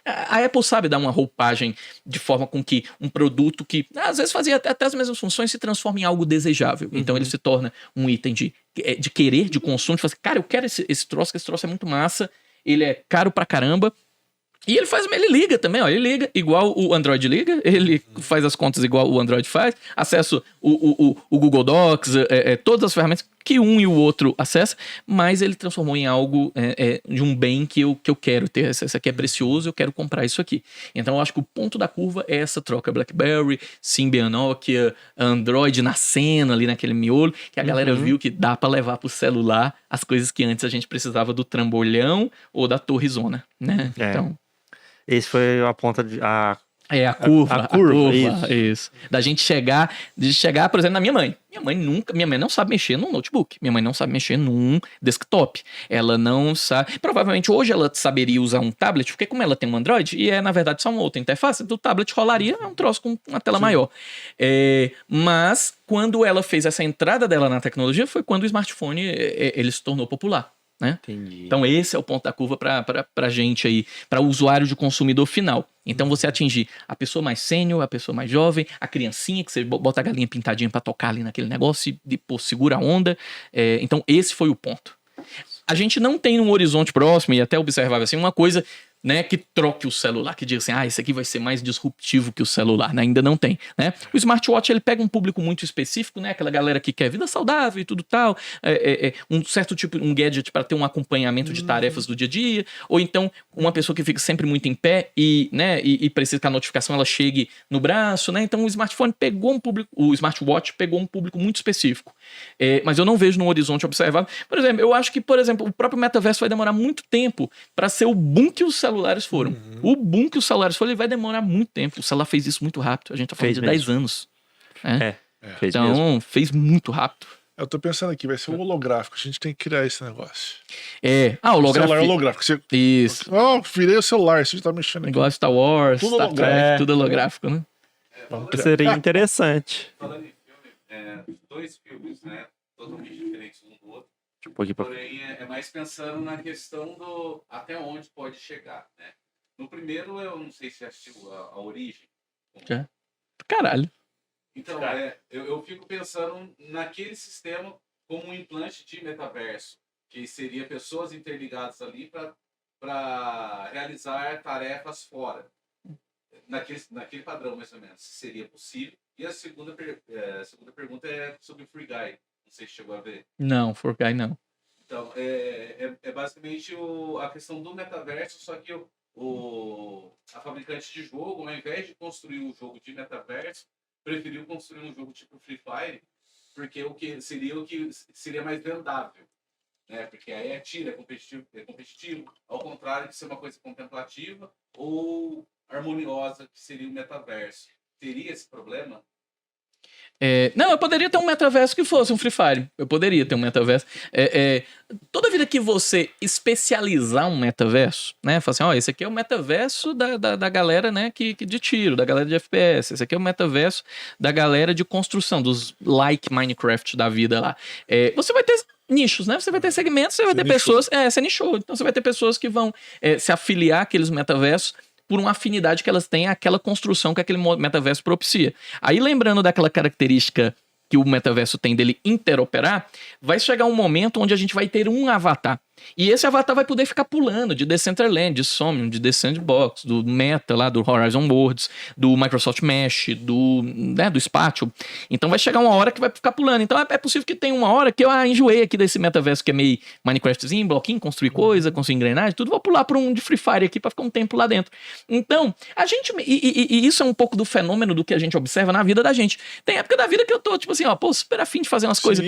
a Apple sabe dar uma roupagem de forma com que um produto que às vezes fazia até as mesmas funções se transforma em algo desejável. Então ele se torna um item de querer, de consumo, de fazer, cara, eu quero esse troço, que esse troço é muito massa, ele é caro pra caramba. E ele liga também, ó. Ele liga igual o Android liga, ele faz as contas igual o Android faz, acesso o Google Docs, todas as ferramentas que um e o outro acessa, mas ele transformou em algo de um bem que eu quero ter. Isso aqui é precioso, eu quero comprar isso aqui. Então eu acho que o ponto da curva é essa troca. BlackBerry, Symbian, Nokia, Android nascendo ali naquele miolo, que a galera viu que dá pra levar pro celular as coisas que antes a gente precisava do trambolhão ou da torrezona, né? Então... Esse foi a ponta de... a curva. A curva, isso. Da gente chegar, por exemplo, na minha mãe. Minha mãe não sabe mexer num notebook. Minha mãe não sabe mexer num desktop. Ela não sabe... Provavelmente hoje ela saberia usar um tablet, porque como ela tem um Android, e na verdade só uma outra interface, do tablet rolaria, é um troço com uma tela maior. Mas quando ela fez essa entrada dela na tecnologia, foi quando o smartphone ele se tornou popular. Né? Entendi. Então esse é o ponto da curva pra gente aí, para o usuário de consumidor final. Então você atingir a pessoa mais sênior, a pessoa mais jovem, a criancinha que você bota a galinha pintadinha pra tocar ali naquele negócio e segura a onda. Então esse foi o ponto. A gente não tem um horizonte próximo e até observável assim uma coisa, né, que troque o celular, que diga assim, isso aqui vai ser mais disruptivo que o celular, né? Ainda não tem, né? O smartwatch, ele pega um público muito específico, né? Aquela galera que quer vida saudável e tudo tal, um certo tipo, um gadget para ter um acompanhamento de tarefas do dia a dia, ou então uma pessoa que fica sempre muito em pé e precisa que a notificação ela chegue no braço, né? Então o smartphone pegou um público, o smartwatch pegou um público muito específico. Mas eu não vejo no horizonte observável. Por exemplo, eu acho que, por exemplo, o próprio metaverso vai demorar muito tempo para ser o boom que os celulares foram. O boom que os celulares foram, ele vai demorar muito tempo. O celular fez isso muito rápido. A gente tá falando de 10 anos. Fez então, mesmo. Fez muito rápido. Eu tô pensando aqui, vai ser o holográfico. A gente tem que criar esse negócio. Holográfico. Celular holográfico. Você... Isso. Virei o celular, você tá mexendo aqui. Igual Star Wars, Tudo Star Trek, tudo holográfico, né? Seria interessante. Falando em filme, 2 filmes, né? Totalmente diferentes um do outro. Porém, Porém, é mais pensando na questão do até onde pode chegar, né? No primeiro, eu não sei se assistiu a Origem. Já. Caralho. Então, eu fico pensando naquele sistema como um implante de metaverso, que seria pessoas interligadas ali para realizar tarefas fora. Naquele padrão, mais ou menos, se seria possível. E a segunda pergunta é sobre o Free Guy. Não sei se chegou a ver. Não, For Guy não. Então, é basicamente a questão do metaverso, só que a fabricante de jogo, ao invés de construir um jogo de metaverso, preferiu construir um jogo tipo Free Fire, porque o que seria mais vendável. Né? Porque aí é tiro, é competitivo, ao contrário de ser uma coisa contemplativa ou harmoniosa, que seria o metaverso. Teria esse problema? Não, eu poderia ter um metaverso que fosse um Free Fire. Eu poderia ter um metaverso. Toda vida que você especializar um metaverso, né? Falar assim, ó, esse aqui é o metaverso da galera, né, de tiro, da galera de FPS. Esse aqui é o metaverso da galera de construção, dos like Minecraft da vida lá. Você vai ter nichos, né? Você vai ter segmentos, você vai ter pessoas... Você nichou. Então você vai ter pessoas que vão se afiliar àqueles metaversos por uma afinidade que elas têm àquela construção que aquele metaverso propicia. Aí, lembrando daquela característica que o metaverso tem dele interoperar, vai chegar um momento onde a gente vai ter um avatar. E esse avatar vai poder ficar pulando de Decentraland, de Somnium, de The Sandbox, do Meta lá, do Horizon Worlds, do Microsoft Mesh, do Spatial. Então vai chegar uma hora que vai ficar pulando. Então é possível que tenha uma hora que eu enjoei aqui desse metaverso que é meio Minecraftzinho, bloquinho, construir coisa, construir engrenagem, tudo. Vou pular para um de Free Fire aqui para ficar um tempo lá dentro. Então, a gente... E isso é um pouco do fenômeno do que a gente observa na vida da gente. Tem época da vida que eu tô, tipo assim, ó, super afim de fazer umas coisas.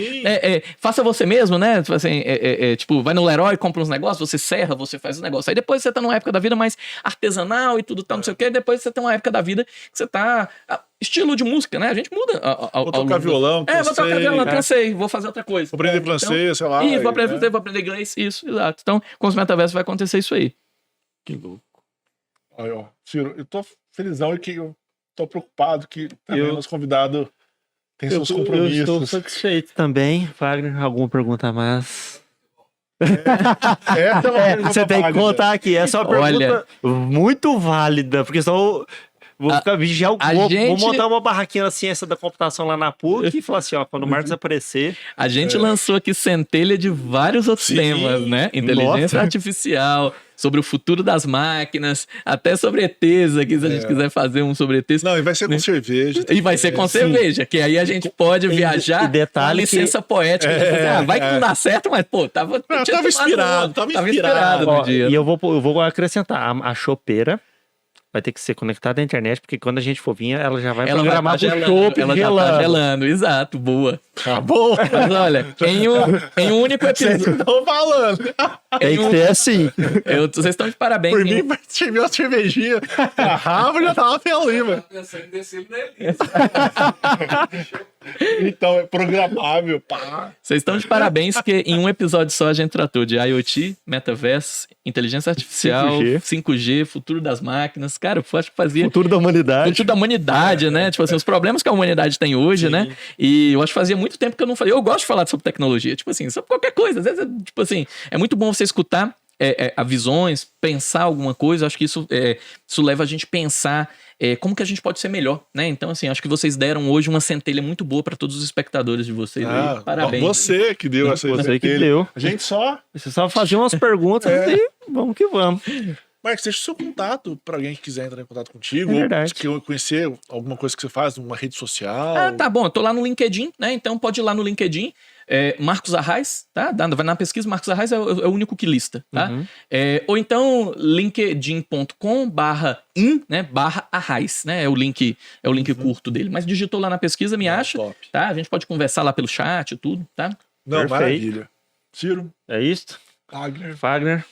Faça você mesmo, né? Tipo assim, tipo, vai no Leroy, compra uns negócios, você serra, você faz os negócios. Aí depois você tá numa época da vida mais artesanal e tudo tal, não sei o quê. Depois você tem uma época da vida que você tá... Estilo de música, né? A gente muda. Vou tocar violão, vou tocar violão, cansei, vou fazer outra coisa. Vou aprender francês, sei lá. Isso, vou aprender francês, vou aprender inglês, isso, exato. Então, com os metaversos vai acontecer isso aí. Que louco. Aí, ó, Ciro, eu tô felizão e que eu tô preocupado que também os convidados têm seus compromissos. Eu estou satisfeito também. Wagner, alguma pergunta a mais? Essa é uma pergunta você tem que válida. contar aqui. Essa é uma pergunta muito válida, porque senão vou ficar vigiar. Vou montar uma barraquinha na ciência da computação lá na PUC e falar assim, ó, quando o Marcos aparecer... A gente lançou aqui centelha de vários outros temas, né? Inteligência artificial, sobre o futuro das máquinas, até sobre ETs aqui, se a gente quiser fazer um sobre ETs. Não, e vai ser com cerveja. E vai ser com cerveja, que aí a gente pode viajar com a licença poética. Vai que não dá certo, mas, pô, tava inspirado no dia. E eu vou acrescentar, a chopeira vai ter que ser conectada à internet, porque quando a gente for vir, ela já vai programar pro chopp ela já tá gelando, exato, boa. Acabou. Mas olha, em um único episódio... Vocês estão falando. Tem que ser assim. Vocês estão de parabéns. Por mim, vai servir uma cervejinha. A Rafa já tava feliz, mano. Pensando em descer nele. Então, é programável, pá. Vocês estão de parabéns, porque em um episódio só a gente tratou de IoT, metaverso, inteligência artificial, 5G, futuro das máquinas. Cara, eu acho que fazia... Futuro da humanidade. Futuro da humanidade, né? Tipo assim, os problemas que a humanidade tem hoje, né? E eu acho que fazia muito tempo que eu não fazia. Eu gosto de falar sobre tecnologia, tipo assim, sobre qualquer coisa. Às vezes, tipo assim, é muito bom você escutar visões, pensar alguma coisa. Eu acho que isso leva a gente a pensar como que a gente pode ser melhor, né? Então, assim, acho que vocês deram hoje uma centelha muito boa para todos os espectadores de vocês. Aí. Parabéns. Você que deu essa Você que deu. A gente só... Você só fazia umas perguntas e vamos que vamos. Marcos, deixa o seu contato para alguém que quiser entrar em contato contigo. Verdade. Ou conhecer alguma coisa que você faz, uma rede social. Tá bom. Eu tô lá no LinkedIn, né? Então pode ir lá no LinkedIn. Marcos Arraes, tá? Vai na pesquisa, Marcos Arraes é o único que lista, tá? Ou então linkedin.com/in, né? /Arraes, né? É o link curto dele. Mas digitou lá na pesquisa, me acha, top. tá? A gente pode conversar lá pelo chat e tudo, tá? Não, Perfeito. maravilha. Ciro. É isso? Wagner.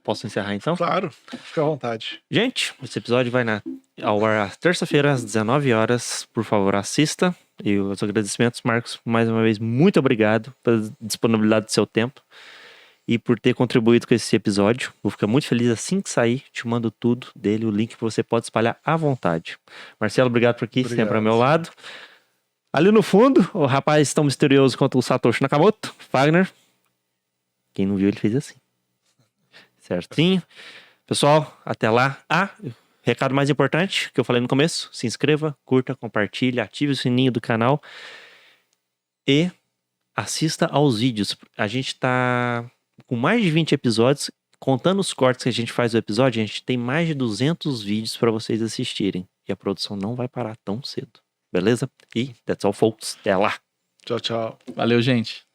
Posso encerrar então? Claro, fica à vontade. Gente, esse episódio vai ao ar terça-feira às 19 horas. Por favor, assista. E os agradecimentos, Marcos, mais uma vez, muito obrigado pela disponibilidade do seu tempo e por ter contribuído com esse episódio. Vou ficar muito feliz assim que sair, te mando tudo dele, o link que você pode espalhar à vontade. Marcelo, obrigado por aqui, sempre ao meu lado. Ali no fundo, o rapaz tão misterioso quanto o Satoshi Nakamoto, Wagner. Quem não viu, ele fez assim. Certinho. Pessoal, até lá. Recado mais importante que eu falei no começo: se inscreva, curta, compartilhe, ative o sininho do canal e assista aos vídeos. A gente tá com mais de 20 episódios. Contando os cortes que a gente faz do episódio, a gente tem mais de 200 vídeos para vocês assistirem. E a produção não vai parar tão cedo. Beleza? E that's all, folks. Até lá. Tchau, tchau. Valeu, gente.